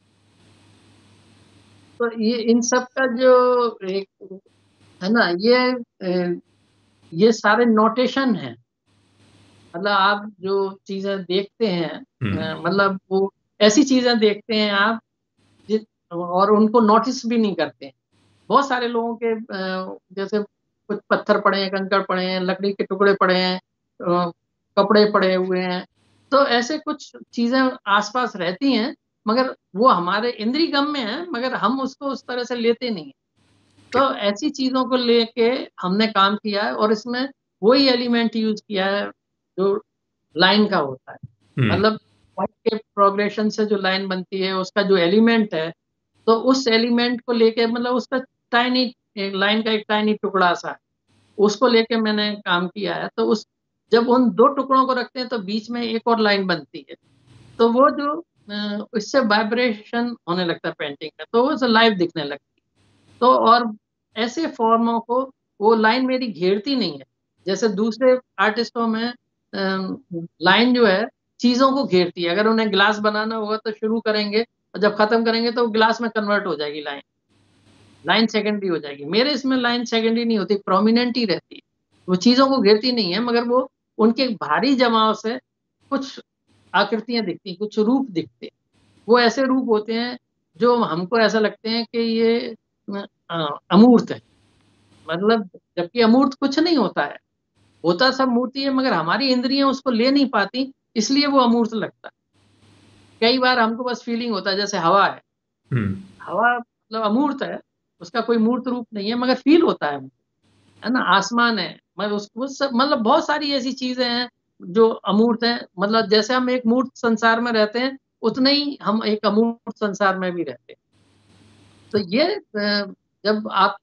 तो ये इन सब का जो एक है ना, ये सारे नोटेशन है। मतलब आप जो चीजें देखते हैं हम्म। मतलब वो ऐसी चीजें देखते हैं आप और उनको नोटिस भी नहीं करते हैं। बहुत सारे लोगों के जैसे कुछ पत्थर पड़े हैं, कंकड़ पड़े हैं, लकड़ी के टुकड़े पड़े हैं, कपड़े पड़े हुए हैं। तो ऐसे कुछ चीजें आसपास रहती हैं, मगर वो हमारे इंद्रिय गम में है, मगर हम उसको उस तरह से लेते नहीं हैं। ठीक। तो ऐसी चीजों को लेके हमने काम किया है और इसमें वही एलिमेंट यूज किया है जो लाइन का होता है। हम्म। मतलब पॉइंट के प्रोग्रेशन से जो लाइन बनती है उसका जो एलिमेंट है, तो उस एलिमेंट को लेके मतलब उसका टाइनी लाइन का एक टाइनी टुकड़ा सा है, उसको लेके मैंने काम किया है। तो उस जब उन दो टुकड़ों को रखते हैं तो बीच में एक और लाइन बनती है। तो वो जो इससे वाइब्रेशन होने लगता है पेंटिंग में, तो वो लाइव दिखने लगती है। तो और ऐसे फॉर्मों को वो लाइन मेरी घेरती नहीं है, जैसे दूसरे आर्टिस्टों में लाइन जो है चीजों को घेरती है। अगर उन्हें ग्लास बनाना होगा तो शुरू करेंगे और जब खत्म करेंगे तो ग्लास में कन्वर्ट हो जाएगी लाइन, लाइन सेकेंडरी हो जाएगी। मेरे इसमें लाइन सेकेंडरी नहीं होती, प्रोमिनेंट ही रहती है। वो चीजों को घेरती नहीं है, मगर वो उनके भारी जमाव से कुछ आकृतियां दिखती हैं, कुछ रूप दिखते हैं। वो ऐसे रूप होते हैं जो हमको ऐसा लगते हैं कि ये अमूर्त है। मतलब जबकि अमूर्त कुछ नहीं होता है, होता सब मूर्ति है, मगर हमारी इंद्रियां उसको ले नहीं पाती, इसलिए वो अमूर्त लगता है। कई बार हमको बस फीलिंग होता है जैसे हवा है, हम्म। हवा मतलब अमूर्त है, उसका कोई मूर्त रूप नहीं है, मगर फील होता है ना। आसमान है, मैं उसको सब मतलब बहुत सारी ऐसी चीजें हैं जो अमूर्त हैं। मतलब जैसे हम एक मूर्त संसार में रहते हैं, उतने ही हम एक अमूर्त संसार में भी रहते हैं। तो ये जब आप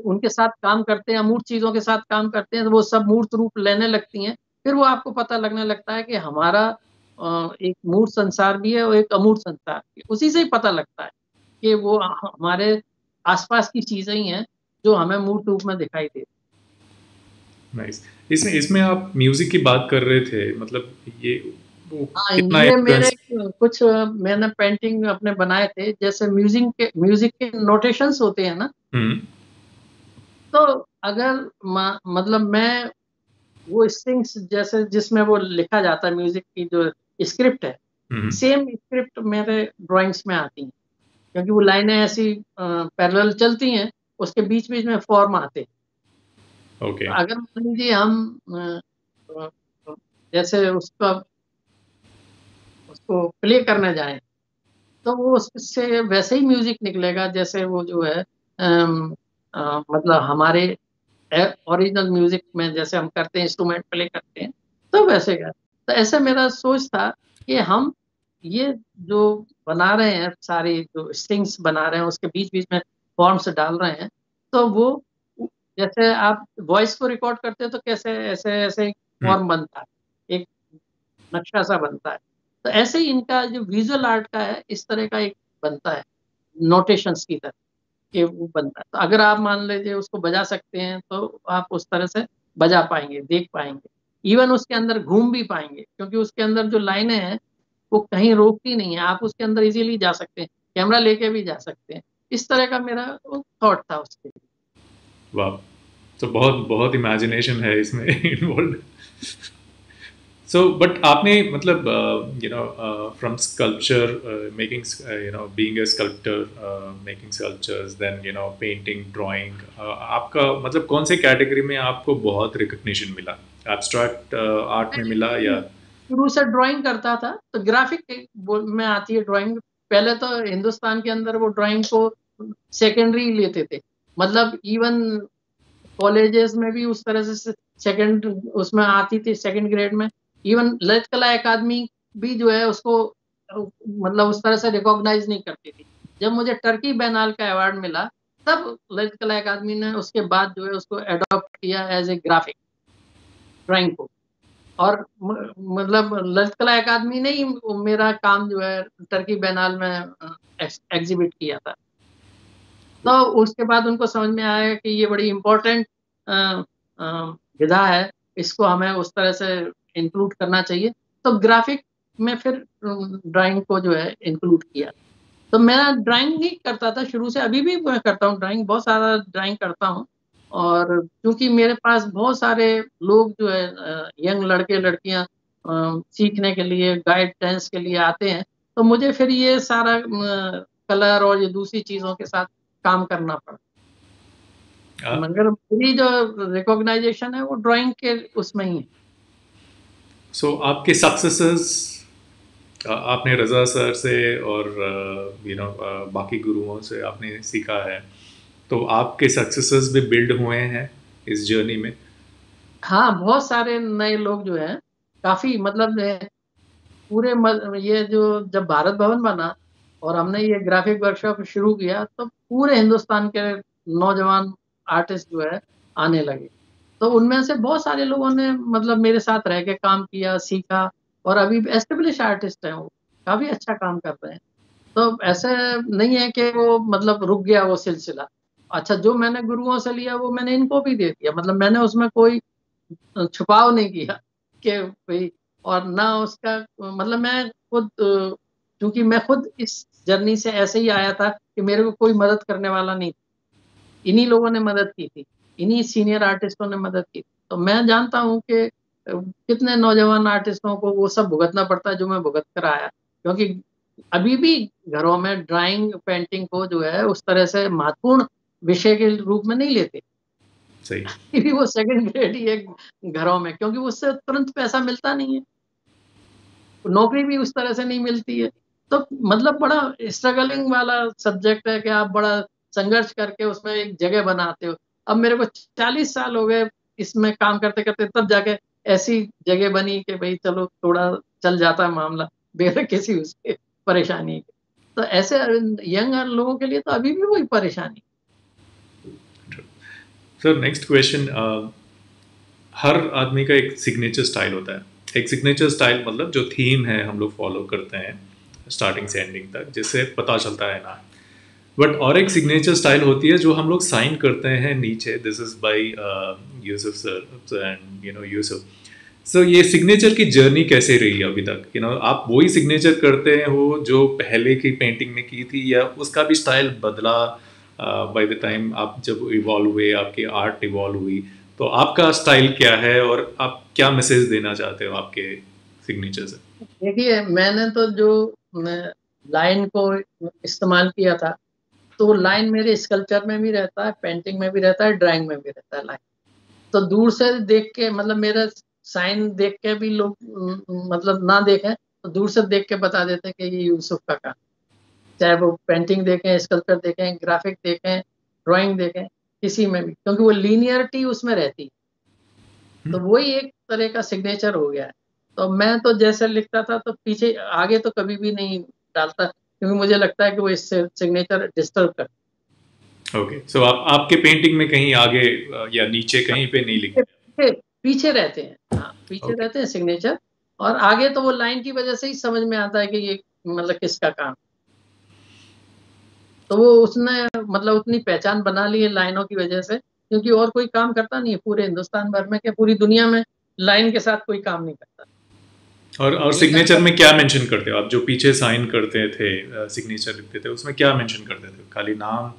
उनके साथ काम करते हैं, अमूर्त चीजों के साथ काम करते हैं, तो वो सब मूर्त रूप लेने लगती हैं। फिर वो आपको पता लगने लगता है कि हमारा एक मूर्त संसार भी है और एक अमूर्त संसार भी है। उसी से ही पता लगता है कि वो हमारे आसपास की चीजें ही हैं जो हमें मूर्त रूप में दिखाई देती। नाइस। इसमें इसमें आप म्यूजिक की बात कर रहे थे, मतलब ये वो हाँ, कितना ये मेरे इन्फ्लुएंस। कुछ मैंने पेंटिंग अपने बनाए थे, जैसे म्यूजिक के नोटेशंस होते हैं ना। हम्म। तो अगर मतलब मैं वो स्ट्रिंग्स जैसे जिसमें वो लिखा जाता है, म्यूजिक की जो स्क्रिप्ट है, हम्म। सेम स्क्रिप्ट मेरे ड्राइंग्स में आती हैं, क्योंकि वो लाइनें ऐसी पैरेलल चलती हैं, उसके बीच बीच में फॉर्म आते हैं। ओके। तो अगर मान लीजिए हम अ, जैसे उसको प्ले करने जाएं, तो वो उससे वैसे ही म्यूजिक निकलेगा जैसे वो जो है मतलब हमारे ओरिजिनल म्यूजिक में जैसे हम करते हैं, इंस्ट्रूमेंट प्ले करते हैं, तो वैसे का। तो ऐसे मेरा सोच था कि हम ये जो बना रहे हैं, सारी जो स्ट्रिंग्स बना रहे हैं, उसके बीच बीच में फॉर्म्स डाल रहे हैं, तो वो जैसे आप वॉइस को रिकॉर्ड करते हो तो कैसे ऐसे ऐसे हम्म। फॉर्म बनता है, एक नक्शा सा बनता है। तो ऐसे ही इनका जो विजुअल आर्ट का है, इस तरह का एक बनता है, नोटेशंस की तरह कि वो बनता है। तो अगर आप मान लीजिए उसको बजा सकते हैं, तो आप उस तरह से बजा पाएंगे, देख पाएंगे, इवन उसके अंदर घूम भी पाएंगे, क्योंकि उसके अंदर जो लाइनें हैं वो कहीं रोकती नहीं है, आप उसके अंदर इजीली जा सकते हैं, कैमरा लेके भी जा सकते हैं। इस तरह का मेरा थॉट था उसके लिए। वाह। तो बहुत बहुत इमेजिनेशन है इसमें इन्वॉल्व। सो बट आपने मतलब from sculpture making, being a sculptor, making sculptures, then painting, drawing, आपका मतलब कौन से कैटेगरी में आपको बहुत रिकग्निशन मिला? एब्स्ट्रैक्ट आर्ट में मिला या? शुरू से ड्राइंग करता था, तो ग्राफिक में आती है ड्राइंग। पहले तो हिंदुस्तान के अंदर वो ड्राइंग को सेकेंडरी लेते थे, मतलब इवन कॉलेजेस में भी उस तरह से सेकंड उसमें आती थी, सेकंड ग्रेड में। इवन ललित कला अकादमी भी जो है उसको मतलब उस तरह से रिकॉग्नाइज नहीं करती थी। जब मुझे टर्की बैनाल का अवार्ड मिला, तब ललित कला अकादमी ने उसके बाद जो है उसको अडॉप्ट किया एज ए ग्राफिक ड्राइंग को। और मतलब ललित कला अकादमी ने ही मेरा काम जो है टर्की बैनाल में एग्जिबिट किया था। तो उसके बाद उनको समझ में आया कि ये बड़ी इम्पोर्टेंट विधा है, इसको हमें उस तरह से इंक्लूड करना चाहिए। तो ग्राफिक में फिर ड्राइंग को जो है इंक्लूड किया। तो मैं ड्राइंग ही करता था शुरू से, अभी भी मैं करता हूँ ड्राइंग, बहुत सारा ड्राइंग करता हूँ। और क्योंकि मेरे पास बहुत सारे लोग जो है यंग लड़के लड़कियां सीखने के लिए, गाइडेंस के लिए आते हैं, तो मुझे फिर ये सारा कलर और ये दूसरी चीजों के साथ काम करना पड़ा। मगर मेरी जो रिकॉग्नाइजेशन है वो ड्राइंग के उसमें ही है। सो आपके सक्सेसेस आपने रज़ा सर से और बाकी गुरुओं से आपने सीखा है, तो आपके सक्सेसेस भी बिल्ड हुए हैं इस जर्नी में? हाँ, बहुत सारे नए लोग जो हैं, काफी मतलब ये जो जब भारत भवन बना और हमने ये ग्राफिक वर्कशॉप शुरू किया, तो पूरे हिंदुस्तान के नौजवान आर्टिस्ट जो है आने लगे। तो उनमें से बहुत सारे लोगों ने मतलब मेरे साथ रह के काम किया, सीखा, और अभी एस्टेब्लिश आर्टिस्ट हैं, वो काफी अच्छा काम कर रहे हैं। तो ऐसे नहीं है कि वो मतलब रुक गया वो सिलसिला। अच्छा, जो मैंने गुरुओं से लिया वो मैंने इनको भी दे दिया, मतलब मैंने उसमें कोई छुपाव नहीं किया कि भाई। और ना उसका मतलब मैं खुद क्योंकि मैं खुद इस जर्नी से ऐसे ही आया था कि मेरे को कोई मदद करने वाला नहीं। इन्हीं लोगों ने मदद की थी, इन्हीं सीनियर आर्टिस्टों ने मदद की थी। तो मैं जानता हूँ कि कितने नौजवान आर्टिस्टों को वो सब भुगतना पड़ता है जो मैं भुगत कर आया, क्योंकि अभी भी घरों में ड्राइंग पेंटिंग को जो है उस तरह से महत्वपूर्ण विषय के रूप में नहीं लेते। सही। क्योंकि वो सेकंड ग्रेड ही है घरों में, क्योंकि उससे तुरंत पैसा मिलता नहीं है, नौकरी भी उस तरह से नहीं मिलती है। तो मतलब बड़ा स्ट्रगलिंग वाला सब्जेक्ट है कि आप बड़ा संघर्ष करके उसमें एक जगह बनाते हो। अब मेरे को 40 साल हो गए इसमें काम करते करते, तब जाके ऐसी जगह बनी कि भाई चलो थोड़ा चल जाता है मामला बिना किसी उसके परेशानी के। तो ऐसे यंग लोगों के लिए तो अभी भी वही परेशानी। सर नेक्स्ट क्वेश्चन, हर आदमी का एक सिग्नेचर स्टाइल होता है, एक सिग्नेचर स्टाइल मतलब जो थीम है हम लोग फॉलो करते हैं स्टार्टिंग से एंडिंग तक, जिससे पता चलता है ना। बट और एक सिग्नेचर स्टाइल होती है जो हम लोग साइन करते हैं नीचे, this is by Yusuf sir and Yusuf. So ये सिग्नेचर की जर्नी कैसे रही अभी तक? आप वही सिग्नेचर करते हो जो पहले की पेंटिंग में की थी, या उसका भी स्टाइल बदला बाय द टाइम आप जब इवॉल्व हुए, आपकी आर्ट इवॉल्व हुई? तो आपका स्टाइल क्या है और आप क्या मैसेज देना चाहते हो आपके सिग्नेचर से? देखिए, मैंने तो जो लाइन को इस्तेमाल किया था, तो लाइन मेरे स्कल्पचर में भी रहता है, पेंटिंग में भी रहता है, ड्राइंग में भी रहता है लाइन। तो दूर से देख के मतलब मेरा साइन देख के भी लोग मतलब ना देखें तो दूर से देख के बता देते हैं कि ये यूसुफ का काम। चाहे वो पेंटिंग देखें, स्कल्पचर देखें, ग्राफिक देखें, ड्राइंग देखें, किसी में भी, क्योंकि वो लीनियरिटी उसमें रहती है। तो वही एक तरह का सिग्नेचर हो गया है। तो मैं तो जैसे लिखता था तो पीछे आगे तो कभी भी नहीं डालता, क्योंकि मुझे लगता है कि वो इससे सिग्नेचर डिस्टर्ब कर। ओके, सो आप आपके पेंटिंग में कहीं आगे या नीचे कहीं पे नहीं लिखते? पीछे पीछे रहते हैं, हाँ पीछे ओके। रहते हैं सिग्नेचर। और आगे तो वो लाइन की वजह से ही समझ में आता है कि ये मतलब किसका काम। तो वो उसने मतलब उतनी पहचान बना ली है लाइनों की वजह से, क्योंकि और कोई काम करता नहीं है पूरे हिंदुस्तान भर में, क्या पूरी दुनिया में लाइन के साथ कोई काम नहीं करता। और ये सिग्नेचर करता में क्या मेंशन करते हो आप? जो पीछे साइन करते थे, सिग्नेचर लिखते थे, उसमें क्या मेंशन करते थे? खाली नाम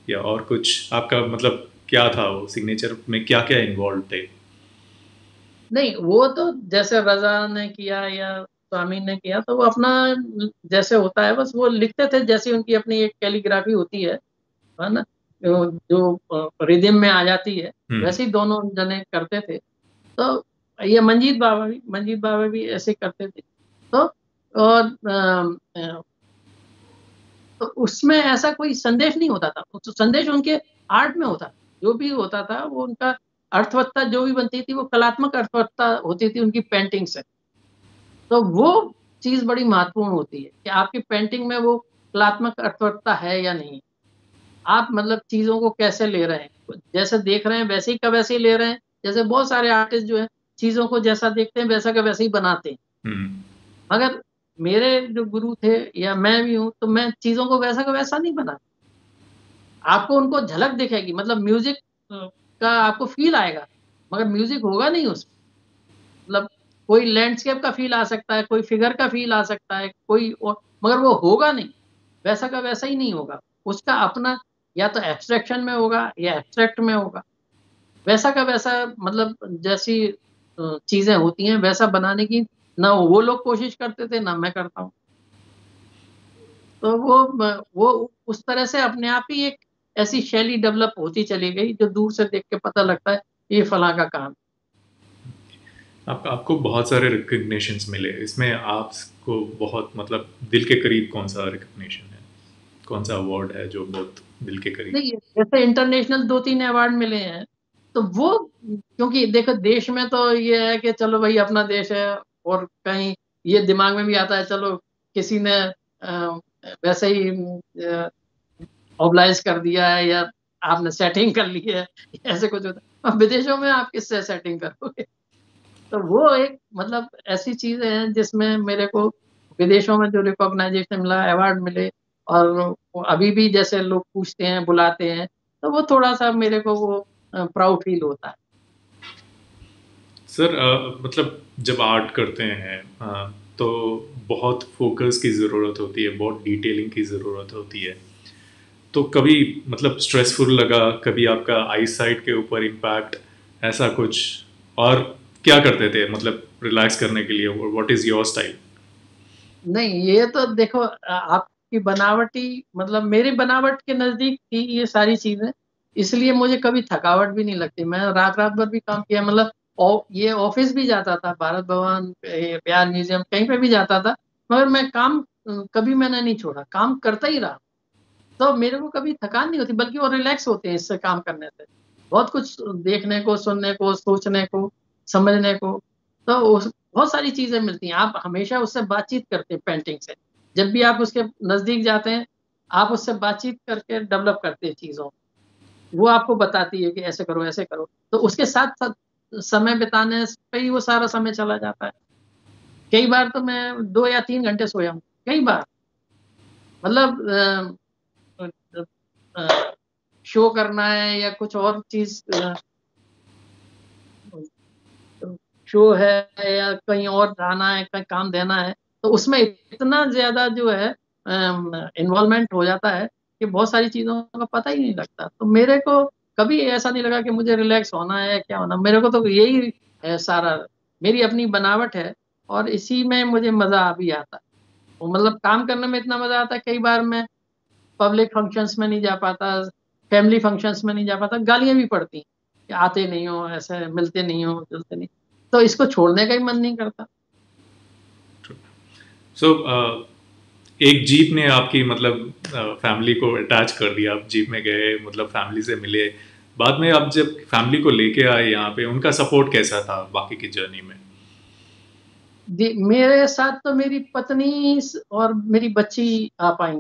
या और कुछ? आपका मतलब क्या था वो सिग्नेचर में, क्या क्या इन्वॉल्व थे? नहीं, वो तो जैसे रजा ने किया या स्वामी ने किया तो वो अपना जैसे होता है बस वो लिखते थे, जैसी उनकी अपनी एक कैलीग्राफी होती है ना, जो रिदिम में आ जाती है, हम्म। वैसे ही दोनों जने करते थे। तो ये मंजीत बाबा भी ऐसे करते थे। तो और तो उसमें ऐसा कोई संदेश नहीं होता था, तो संदेश उनके आर्ट में होता था। जो भी होता था वो उनका अर्थवत्ता जो भी बनती थी वो कलात्मक अर्थवत्ता होती थी उनकी पेंटिंग से। तो वो चीज बड़ी महत्वपूर्ण होती है कि आपकी पेंटिंग में वो कलात्मक अर्थवत्ता है या नहीं। आप मतलब चीजों को कैसे ले रहे हैं, जैसे देख रहे हैं वैसे ही का वैसे ही ले रहे हैं। जैसे बहुत सारे आर्टिस्ट जो है चीजों को जैसा देखते हैं वैसा का वैसे ही बनाते हैं। हम्म। मगर मेरे जो गुरु थे या मैं भी हूँ तो मैं चीजों को वैसा का वैसा नहीं बना। आपको उनको झलक दिखेगी, मतलब म्यूजिक का आपको फील आएगा, मगर म्यूजिक होगा नहीं उसमें। मतलब कोई लैंडस्केप का फील आ सकता है, कोई फिगर का फील आ सकता है, मगर वो होगा नहीं, वैसा का वैसा ही नहीं होगा। उसका अपना या तो एब्स्ट्रैक्शन में होगा या एब्स्ट्रैक्ट में होगा। वैसा का वैसा मतलब जैसी चीजें होती हैं वैसा बनाने की ना वो लोग कोशिश करते थे ना मैं करता हूँ। तो वो उस तरह से अपने आप ही एक ऐसी शैली डेवलप होती चली गई जो दूर से देख के पता लगता है ये फलां का काम। आपको बहुत सारे रिकग्निशंस मिले इसमें, आपको बहुत मतलब दिल के करीब कौन सा रिकग्निशन है? कौन सा अवार्ड है जो बहुत दिल के करीब? नहीं, जैसे इंटरनेशनल 2-3 अवार्ड मिले हैं, तो वो क्योंकि देखो देश में तो ये है कि चलो भाई अपना देश है, और कहीं ये दिमाग में भी आता है चलो किसी ने वैसे ही ऑब्लाइज कर दिया है या आपने सेटिंग कर ली है, ऐसे कुछ होता है। अब विदेशों में आप किससे सेटिंग करोगे? तो वो एक मतलब ऐसी चीजें हैं जिसमें मेरे को विदेशों में जो रिकॉग्नाइजेशन मिला, अवार्ड मिले, और वो अभी भी जैसे लोग पूछते हैं बुलाते हैं, तो वो थोड़ा सा मेरे को वो प्राउड फील होता है। सर मतलब जब आर्ट करते हैं तो बहुत फोकस की ज़रूरत होती है, बहुत डिटेलिंग की ज़रूरत होती है। तो कभी मतलब स्ट्रेसफुल लगा, कभी आपका आई साइट के ऊपर इम्पैक्ट, ऐसा कुछ? और क्या करते थे मतलब रिलैक्स करने के लिए? What is your style? नहीं, ये तो देखो आपकी बनावटी मतलब मेरी बनावट के नजदीक थी ये सारी चीजें, इसलिए मुझे कभी थकावट भी नहीं लगती। मैं रात रात भर भी काम किया, मतलब ये ऑफिस भी जाता था, भारत भवन, बिहार म्यूजियम, कहीं पे भी जाता था, मगर मैं काम कभी मैंने नहीं छोड़ा, काम करता ही रहा। तो मेरे को कभी थकान नहीं होती, बल्कि वो रिलैक्स होते हैं इससे काम करने से। बहुत कुछ देखने को, सुनने को, सोचने को, समझने को। तो बहुत सारी चीजें मिलती हैं, आप हमेशा उससे बातचीत करते हैं पेंटिंग से। जब भी आप उसके नजदीक जाते हैं आप उससे बातचीत करके डेवलप करते हैं चीजों को। वो आपको बताती है कि ऐसे करो ऐसे करो, तो उसके साथ साथ समय बिताने पे ही वो सारा समय चला जाता है। कई बार तो मैं 2 या 3 घंटे सोया हूँ, कई बार। मतलब शो करना है या कुछ और चीज़, शो है या कहीं और जाना है, कहीं काम देना है, तो उसमें इतना ज़्यादा जो है इन्वॉल्वमेंट हो जाता है कि बहुत सारी चीज़ों का पता ही नहीं लगता। तो मेरे को कभी ऐसा नहीं लगा कि मुझे रिलैक्स होना है या क्या होना, मेरे को तो यही है सारा, मेरी अपनी बनावट है और इसी में मुझे मज़ा भी आता है। वो मतलब काम करने में इतना मज़ा आता है, कई बार मैं पब्लिक फंक्शंस में नहीं जा पाता, फैमिली फंक्शंस में नहीं जा पाता, गालियाँ भी पड़ती हैं कि आते नहीं हो, ऐसे मिलते नहीं हो, जुलते नहीं। तो इसको छोड़ने का ही मन नहीं करता। सो एक जीप ने आपकी मतलब फैमिली को अटैच कर दिया, आप जीप में गए, मतलब फैमिली से मिले, बाद में आप जब फैमिली को लेके आए यहाँ पे, उनका सपोर्ट कैसा था बाकी की जर्नी में? जी, मेरे साथ तो मेरी पत्नी और मेरी बच्ची आ पाई,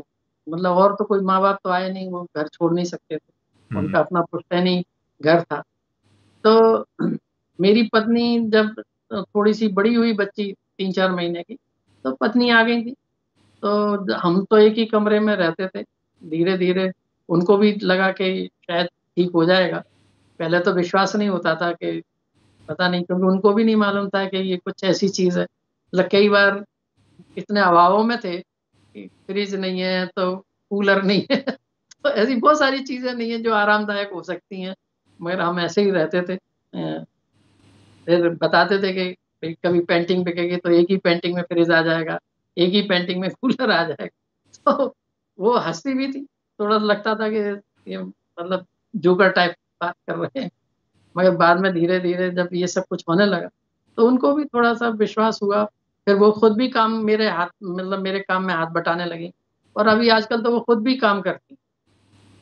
मतलब और तो कोई माँ बाप तो आए नहीं, वो घर छोड़ नहीं सकते थे, हम्म। उनका अपना पुश्तैनी घर था। तो मेरी पत्नी जब थोड़ी सी बड़ी हुई बच्ची, 3-4 महीने की, तो पत्नी आ गई थी। तो हम तो एक ही कमरे में रहते थे। धीरे धीरे उनको भी लगा कि शायद ठीक हो जाएगा। पहले तो विश्वास नहीं होता था कि पता नहीं, क्योंकि उनको भी नहीं मालूम था कि ये कुछ ऐसी चीज़ है। मतलब कई बार इतने अभावों में थे कि फ्रिज नहीं है तो कूलर नहीं है तो ऐसी बहुत सारी चीज़ें नहीं है जो आरामदायक हो सकती हैं, मगर हम ऐसे ही रहते थे। फिर बताते थे कि भई कभी पेंटिंग बिकेगी तो एक ही पेंटिंग में फ्रिज आ जाएगा, एक ही पेंटिंग में कूलर आ जाएगा। तो वो हँसती भी थी, थोड़ा लगता था कि ये मतलब जोकर टाइप बात कर रहे हैं। मगर बाद में धीरे-धीरे जब ये सब कुछ होने लगा, तो उनको भी थोड़ा-सा विश्वास हुआ। फिर वो खुद भी काम मेरे हाथ, मतलब मेरे काम में हाथ बटाने लगी और अभी आजकल तो वो खुद भी काम करती हैं।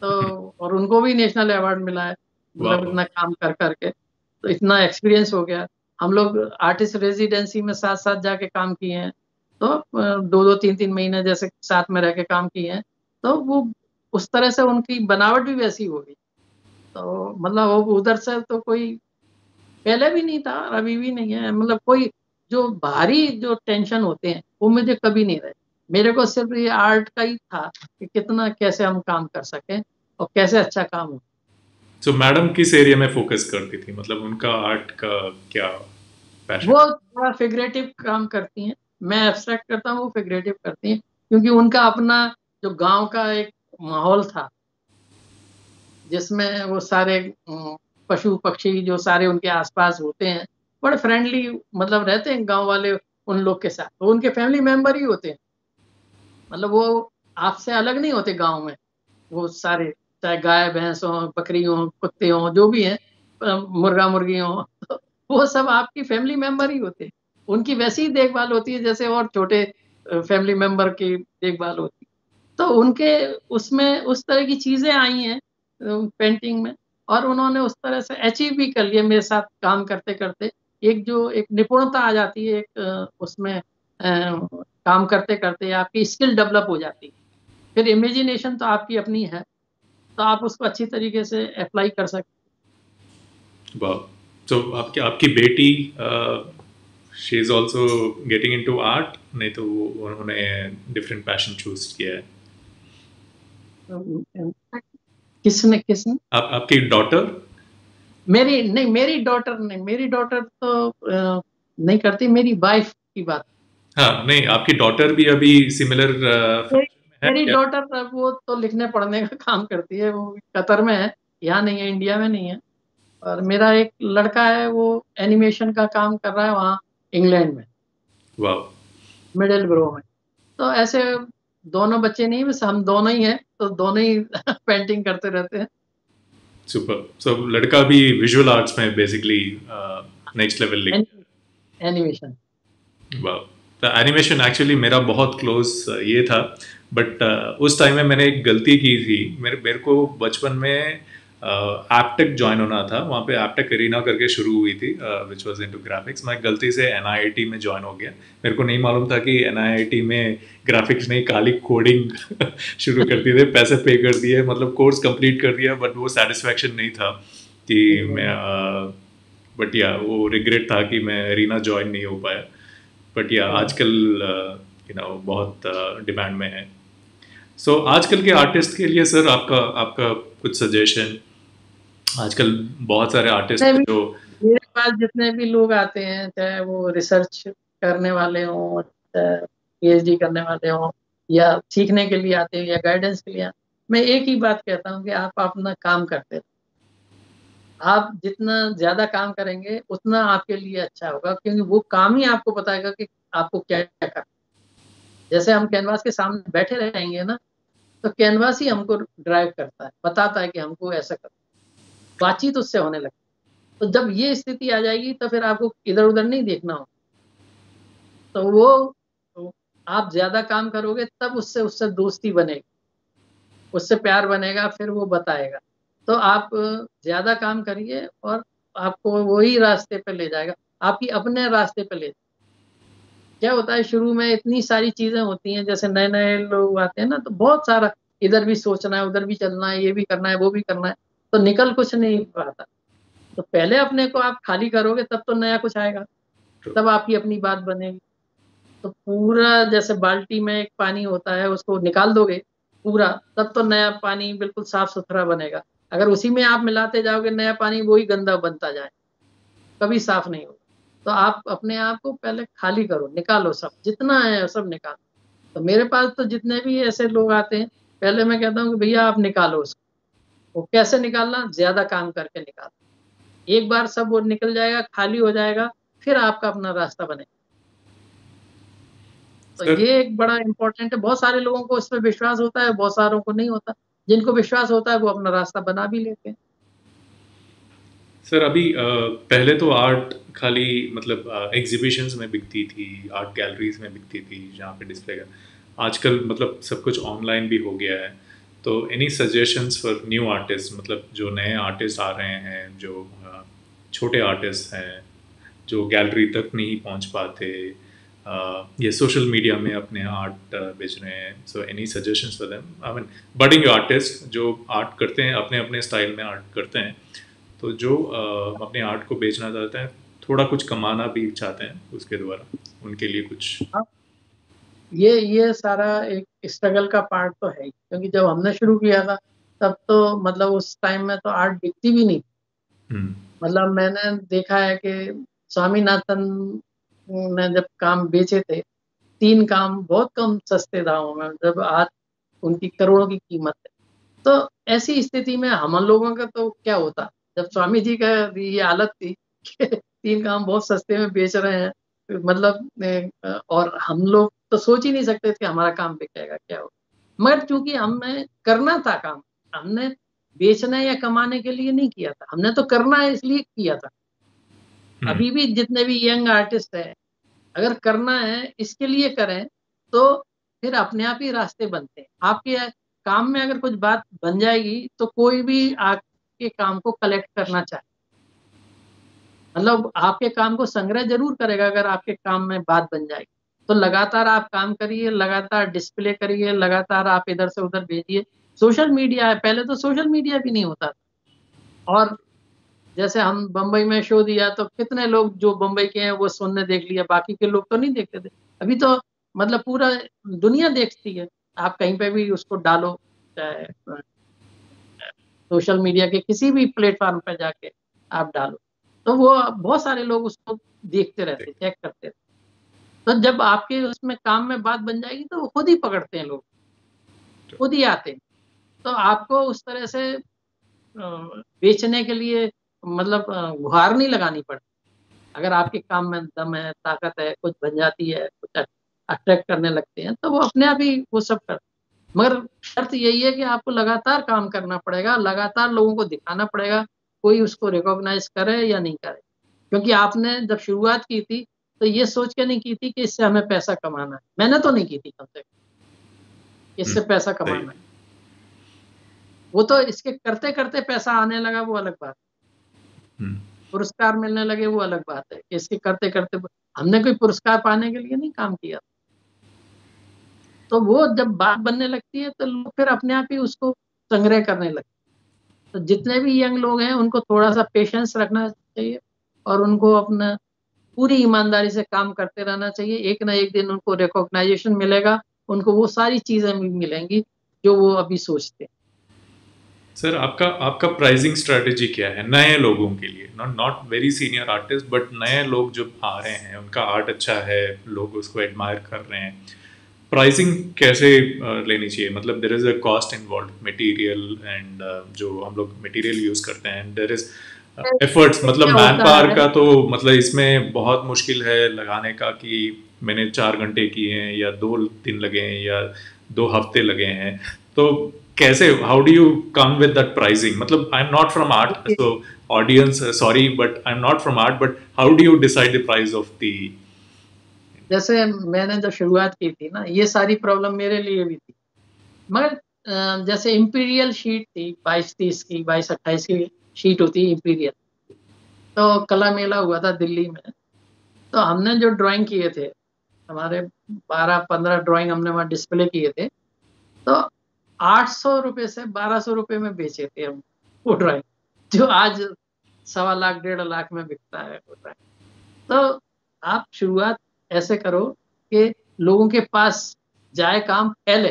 तो और उनको भी नेशनल अवार्ड मिला है, मतलब वाह। इतना काम कर के, तो इतना एक्सपीरियंस हो गया। हम लोग आर्टिस्ट रेज़िडेंसी में साथ-साथ जाके काम किए हैं, तो 2-2 3-3 महीने जैसे साथ में रह के काम किए हैं, तो वो उस तरह से उनकी बनावट भी वैसी हो गई। तो मतलब वो उधर से तो कोई पहले भी नहीं था और अभी भी नहीं है, मतलब कोई जो बाहरी जो टेंशन होते हैं, वो मुझे कभी नहीं रहे। मेरे को सिर्फ़ ये आर्ट का ही था कि कितना कैसे हम काम कर सकें और कैसे अच्छा काम हो। सो मैडम किस एरिया में फोकस करती थी, मतलब उनका आर्ट का क्या पैशन? वो थोड़ा फिगरेटिव काम करती हैं, मैं एब्स्ट्रैक्ट करता हूँ, वो फिगरेटिव करती हैं, क्योंकि उनका अपना जो गाँव का एक माहौल था, जिसमें वो सारे पशु-पक्षी जो सारे उनके आस-पास होते हैं, बड़े फ्रेंडली मतलब रहते हैं गाँव वाले उन लोग के साथ, तो उनके फैमिली मेंबर ही होते हैं। मतलब वो आपसे अलग नहीं होते गाँव में, वो सारे, चाहे गाय-भैंस हों, बकरी हों, कुत्ते हों, जो भी हैं, मुर्गा-मुर्गी हों, तो वो सब आपकी फैमिली मेंबर ही होते हैं। उनकी वैसी ही देखभाल होती है जैसे और छोटे फैमिली मेंबर की देखभाल होती है। तो उनके उसमें उस तरह की चीज़ें आई हैं पेंटिंग में, और उन्होंने उस तरह से अचीव भी कर लिया मेरे साथ काम करते-करते। एक जो एक निपुणता आ जाती है एक उसमें काम करते-करते आपकी स्किल डेवलप हो जाती है। फिर इमेजिनेशन तो आपकी अपनी है, तो आप उसको अच्छी तरीके से अप्लाई कर सकते। वाह। तो आपकी आपकी बेटी she is also getting into art, नहीं तो उन्होंने डिफरेंट पैशन चूज किया है? किसने किसने? आपकी डॉटर? मेरी नहीं, मेरी डॉटर नहीं, मेरी डॉटर तो नहीं करती, मेरी वाइफ की बात। हाँ, नहीं, आपकी डॉटर भी अभी सिमिलर मेरी फैशन में है मेरी क्या? डॉटर वो तो लिखने-पढ़ने का काम करती है, वो कतर में है, यहाँ नहीं है, इंडिया में नहीं है। और मेरा एक लड़का है, वो एनिमेशन का काम कर रहा है वहाँ इंग्लैंड में, वाह। मिडलब्रो में। तो ऐसे दोनों बच्चे नहीं, बस हम दोनों ही हैं, तो दोनों ही पेंटिंग करते रहते हैं। सुपर। सो लड़का भी विजुअल आर्ट्स में बेसिकली नेक्स्ट लेवल एनि लेके? एनिमेशन। वाह। तो एनिमेशन एक्चुअली मेरा बहुत क्लोज ये था, बट उस टाइम में मैंने एक गलती की थी। मेरे मेरे को बचपन में एप्टेक ज्वाइन होना था, वहाँ पे एप्टेक एरिना करके शुरू हुई थी, विच वाज इनटू ग्राफिक्स। मैं गलती से एनआईआईटी में ज्वाइन हो गया। मेरे को नहीं मालूम था कि एनआईआईटी में ग्राफिक्स नहीं, खाली कोडिंग शुरू कर दिए थे, पैसे पे कर दिए, मतलब कोर्स कंप्लीट कर दिया, बट वो सेटिस्फैक्शन नहीं था कि मैं, बट या वो रिग्रेट था कि मैं एरिना ज्वाइन नहीं हो पाया। बट या आजकल बहुत डिमांड में है। सो आजकल के आर्टिस्ट के लिए सर आपका आपका कुछ सजेशन। आजकल बहुत सारे जितने आर्टिस्ट भी जो मेरे पास जितने भी लोग आते हैं, चाहे वो रिसर्च करने वाले हों, चाहे पीएचडी करने वाले हों, या सीखने के लिए आते हैं, या गाइडेंस के लिए मैं एक ही बात कहता हूँ कि आप अपना काम करते रहो। आप जितना ज्यादा काम करेंगे उतना आपके लिए अच्छा होगा, क्योंकि वो काम ही आपको बताएगा कि आपको क्या क्या करना है। जैसे हम कैनवास के सामने बैठे रहेंगे ना, तो कैनवास ही हमको ड्राइव करता है, बताता है कि हमको ऐसा करना है। बातचीत उससे होने लगती है। तो जब ये स्थिति आ जाएगी तो फिर आपको इधर उधर नहीं देखना होगा। तो वो तो आप ज्यादा काम करोगे तब उससे उससे दोस्ती बनेगी, उससे प्यार बनेगा, फिर वो बताएगा। तो आप ज्यादा काम करिए और आपको वही रास्ते पे ले जाएगा, आपकी अपने रास्ते पे ले जाएगा। क्या होता है, शुरू में इतनी सारी चीजें होती हैं, जैसे नए नए लोग आते हैं ना, तो बहुत सारा इधर भी सोचना है, उधर भी चलना है, ये भी करना है, वो भी करना है, तो निकल कुछ नहीं पाता। तो पहले अपने को आप खाली करोगे तब तो नया कुछ आएगा, तब आपकी अपनी बात बनेगी। तो पूरा जैसे बाल्टी में एक पानी होता है, उसको निकाल दोगे पूरा, तब तो नया पानी बिल्कुल साफ सुथरा बनेगा। अगर उसी में आप मिलाते जाओगे नया पानी, वही गंदा बनता जाए, कभी साफ नहीं होगा। तो आप अपने आप को पहले खाली करो, निकालो, सब जितना है सब निकालो। तो मेरे पास तो जितने भी ऐसे लोग आते हैं, पहले मैं कहता हूँ कि भैया आप निकालो उसको। वो कैसे निकालना, ज्यादा काम करके निकालो। एक बार सब वो निकल जाएगा, खाली हो जाएगा, फिर आपका अपना रास्ता बनेगा। तो सर ये एक बड़ा इम्पोर्टेंट है। बहुत सारे लोगों को इस पर विश्वास होता है, बहुत सारों को नहीं होता। जिनको विश्वास होता है वो अपना रास्ता बना भी लेते हैं। सर अभी पहले तो आर्ट खाली मतलब एग्जीबिशंस में बिकती थी, आर्ट गैलरीज में बिकती थी जहाँ पे डिस्प्ले का। आजकल मतलब सब कुछ ऑनलाइन भी हो गया है। तो any suggestions for new artist, मतलब जो नए आर्टिस्ट आ रहे हैं, जो छोटे आर्टिस्ट हैं, जो गैलरी तक नहीं पहुंच पाते, ये सोशल मीडिया में अपने आर्ट बेच रहे हैं। So any suggestions for them, I mean budding artist जो आर्ट करते हैं, अपने अपने स्टाइल में आर्ट करते हैं, तो जो अपने आर्ट को बेचना चाहते हैं, थोड़ा कुछ कमाना भी चाहते हैं उसके द्वारा, उनके लिए कुछ। हाँ, ये सारा एक स्ट्रगल का पार्ट तो है ही, क्योंकि जब हमने शुरू किया था तब तो मतलब उस टाइम में तो आर्ट बिकती भी नहीं। हम्म। मतलब मैंने देखा है कि स्वामीनाथन ने जब काम बेचे थे, 3 काम बहुत कम सस्ते दामों में, जब आज उनकी करोड़ों की कीमत है। तो ऐसी स्थिति में हम लोगों का तो क्या होता, जब स्वामी जी का ये हालत थी कि 3 काम बहुत सस्ते में बेच रहे हैं, मतलब और हम लोग तो सोच ही नहीं सकते थे कि हमारा काम बिकेगा क्या हो। मगर चूंकि हमें करना था काम, हमने बेचने या कमाने के लिए नहीं किया था, हमने तो करना है इसलिए किया था। हम्म। अभी भी जितने भी यंग आर्टिस्ट हैं, अगर करना है इसके लिए करें, तो फिर अपने आप ही रास्ते बनते हैं। आपके काम में अगर कुछ बात बन जाएगी तो कोई भी आपके काम को कलेक्ट करना चाहे, मतलब आपके काम को संग्रह जरूर करेगा। अगर आपके काम में बात बन जाएगी तो लगातार आप काम करिए, लगातार डिस्प्ले करिए, लगातार आप इधर से उधर भेजिए। सोशल मीडिया है, पहले तो सोशल मीडिया भी नहीं होता था। और जैसे हम बम्बई में शो दिया तो कितने लोग जो बम्बई के हैं वो सुनने देख लिया, बाकी के लोग तो नहीं देखते थे। अभी तो मतलब पूरा दुनिया देखती है। आप कहीं पे भी उसको डालो, चाहे सोशल मीडिया के किसी भी प्लेटफॉर्म पे जाके आप डालो, तो वो बहुत सारे लोग उसको देखते रहते, चेक करते रहते। तो जब आपके उसमें काम में बात बन जाएगी तो वो खुद ही पकड़ते हैं लोग, खुद ही आते हैं। तो आपको उस तरह से बेचने के लिए मतलब गुहार नहीं लगानी पड़ती। अगर आपके काम में दम है, ताकत है, कुछ बन जाती है, कुछ अट्रैक्ट करने लगते हैं, तो वो अपने आप ही वो सब करते हैं। मगर शर्त यही है कि आपको लगातार काम करना पड़ेगा, लगातार लोगों को दिखाना पड़ेगा, कोई उसको रिकॉग्नाइज करे या नहीं करे। क्योंकि आपने जब शुरुआत की थी तो ये सोच के नहीं की थी कि इससे हमें पैसा कमाना है। मैंने तो नहीं की थी कम से कम, हम्म। इससे पैसा सही। कमाना है। वो तो इसके करते करते पैसा आने लगा, वो अलग बात। हम्म। पुरस्कार मिलने लगे, वो अलग बात है कि इसके करते करते हमने कोई पुरस्कार पाने के लिए नहीं काम किया। तो वो जब बात बनने लगती है तो लोग फिर अपने आप ही उसको संग्रह करने लगते हैं। तो जितने भी यंग लोग हैं उनको थोड़ा सा पेशेंस रखना चाहिए और उनको अपना पूरी ईमानदारी से काम करते रहना चाहिए। एक ना एक दिन उनको रिकॉग्नाइजेशन मिलेगा, उनको वो सारी चीज़ें भी मिलेंगी जो वो अभी सोचते हैं। सर, आपका आपका प्राइसिंग स्ट्रेटजी क्या है नए लोगों के लिए? Not not very senior artist, but नए लोग जो आ रहे हैं, उनका आर्ट अच्छा है, लोग उसको एडमायर कर रहे हैं, प्राइसिंग कैसे लेनी चाहिए? मतलब there is a cost involve, material and जो हम लोग मटेरियल यूज़ करते हैं, देर इज़ एफर्ट्स, मतलब क्या मैन होता पावर है, का तो मतलब इसमें बहुत मुश्किल है लगाने का कि मैंने 4 घंटे किए हैं या 2 दिन लगे हैं या 2 हफ्ते लगे हैं, तो कैसे, how do you come with that pricing? मतलब I am not from art, देखिए, so audience sorry, but I am not from art, but how do you decide the price of the? जैसे मैंने जब शुरुआत की थी ना, ये सारी प्रॉब्लम मेरे लिए भी थी। मगर जैसे इम्पीरियल शीट थी 22-30 की, 22-28 की शीट होती है इम्पीरियल। तो कला मेला हुआ था दिल्ली में, तो हमने जो ड्राइंग किए थे, हमारे 12-15 ड्राइंग हमने वहाँ डिस्प्ले किए थे। तो 800 रुपये से 1200 रुपये में बेचे थे हम वो ड्राइंग, जो आज 1.25 लाख 1.5 लाख में बिकता है वो ड्राइंग। तो आप शुरुआत ऐसे करो कि लोगों के पास जाए काम, पहले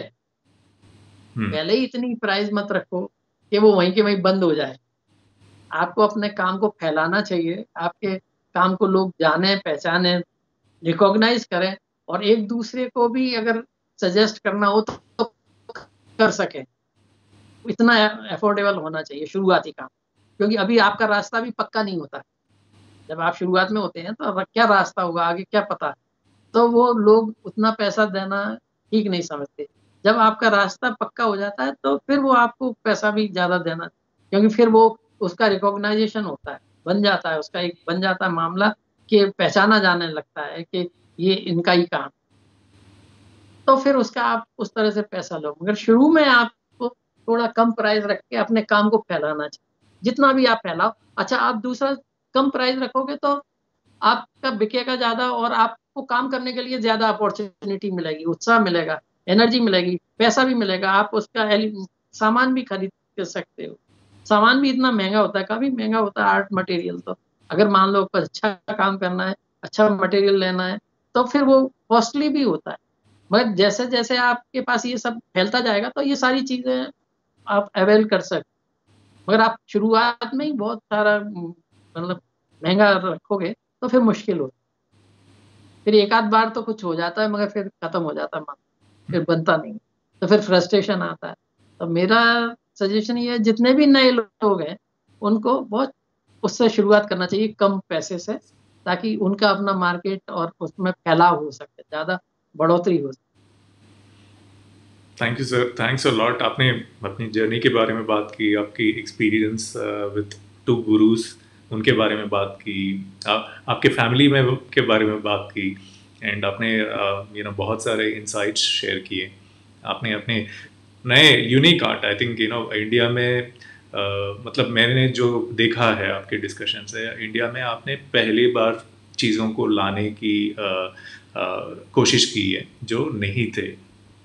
हम्म। पहले ही इतनी प्राइस मत रखो कि वो वहीं के वहीं बंद हो जाए। आपको अपने काम को फैलाना चाहिए, आपके काम को लोग जाने, पहचाने, रिकॉग्नाइज करें, और एक दूसरे को भी अगर सजेस्ट करना हो तो कर सकें। इतना अफोर्डेबल होना चाहिए शुरुआती काम, क्योंकि अभी आपका रास्ता भी पक्का नहीं होता। जब आप शुरुआत में होते हैं तो क्या रास्ता होगा आगे क्या पता। तो वो लोग उतना पैसा देना ठीक नहीं समझते। जब आपका रास्ता पक्का हो जाता है तो फिर वो आपको पैसा भी ज्यादा देना, क्योंकि फिर वो उसका रिकॉग्नाइजेशन होता है, बन जाता है, उसका एक बन जाता है मामला, कि पहचाना जाने लगता है कि ये इनका ही काम। तो फिर उसका आप उस तरह से पैसा लो, मगर शुरू में आपको थोड़ा कम प्राइस रख के अपने काम को फैलाना चाहिए। जितना भी आप फैलाओ। अच्छा, आप दूसरा कम प्राइस रखोगे तो आपका बिकेगा ज्यादा, और आपको काम करने के लिए ज्यादा अपॉर्चुनिटी मिलेगी, उत्साह मिलेगा, एनर्जी मिलेगी, पैसा भी मिलेगा। आप उसका सामान भी खरीद कर सकते हो। सामान भी इतना महंगा होता है, काफी महंगा होता है आर्ट मटेरियल। तो अगर मान लो आपको अच्छा काम करना है, अच्छा मटेरियल लेना है, तो फिर वो कॉस्टली भी होता है। मगर जैसे जैसे आपके पास ये सब फैलता जाएगा तो ये सारी चीजें आप अवेल कर सकते। मगर आप शुरुआत में ही बहुत सारा मतलब महंगा रखोगे तो फिर मुश्किल हो। फिर एक आध बार तो कुछ हो जाता है, मगर फिर खत्म हो जाता है माल, फिर बनता नहीं, तो फिर फ्रस्ट्रेशन आता है। तो मेरा सजेशन ये है, जितने भी नए लोग हैं उनको बहुत उससे शुरुआत करना चाहिए, कम पैसे से, ताकि उनका अपना मार्केट और उसमें फैलाव हो सके, ज्यादा बढ़ोतरी हो सके। Thank you sir, thanks a lot. आपने अपनी जर्नी के बारे में बात की, आपकी एक्सपीरियंस विद 2 गुरुज उनके बारे में बात की, आपके फैमिली में के बारे में बात की, एंड आपने बहुत सारे इंसाइट्स शेयर किए। आपने अपने नए unique art, I think India में मतलब मैंने जो देखा है आपके डिस्कशन से, इंडिया में आपने पहली बार चीज़ों को लाने की कोशिश की है जो नहीं थे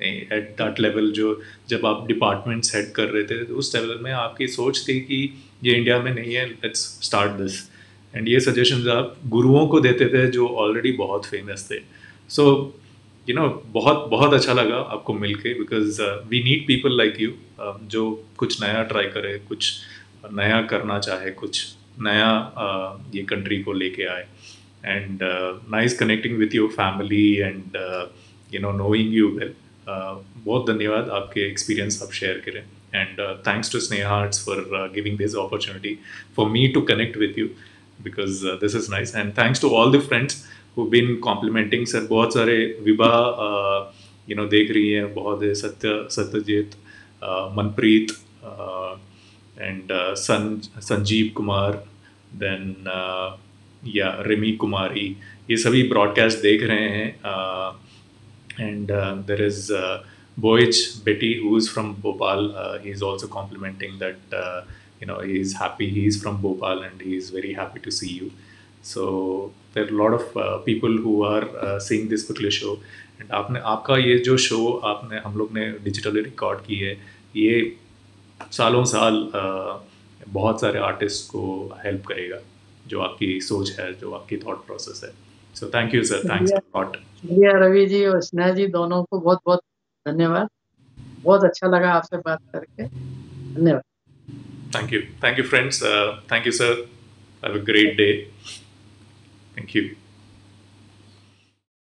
एट दैट लेवल। जो जब आप डिपार्टमेंट्स हेड कर रहे थे तो उस लेवल में आपकी सोच थी कि ये इंडिया में नहीं है, लेट्स स्टार्ट दिस। एंड ये सजेशंस आप गुरुओं को देते थे जो ऑलरेडी बहुत फेमस थे। सो बहुत बहुत अच्छा लगा आपको मिलके, because we need people like you जो कुछ नया ट्राई करे, कुछ नया करना चाहे, कुछ नया ये कंट्री को लेके आए। And nice connecting with your family and knowing you well. बहुत धन्यवाद, आपके एक्सपीरियंस आप शेयर करें, and thanks to Sneha Arts for giving this opportunity for me to connect with you, because this is nice. And thanks to all the friends who been complimenting. Sir, बहुत सारे विवाह देख रही हैं, बहुत है, सत्यजीत, मनप्रीत, एंड संजीव कुमार, देन या रिमी कुमारी, ये सभी ब्रॉडकास्ट देख रहे हैं। And there is Boich Betty, who is from Bhopal. He is also complimenting that he is happy. He is from Bhopal and he is very happy to see you. So there are a lot of people who are seeing this particular show. And आपका ये जो show आपने हम लोग ने digitally record की है, ये सालों साल बहुत सारे आर्टिस्ट को हेल्प करेगा, जो आपकी सोच है, जो आपकी थॉट प्रोसेस है। So thank you, sir. Thanks शुक्रिया, a lot. शुक्रिया रवि जी और स्नेहा जी, दोनों को बहुत बहुत धन्यवाद। बहुत अच्छा लगा आपसे बात करके। धन्यवाद। Thank you. Thank you, friends. Thank you, sir. Have a great day. Thank you.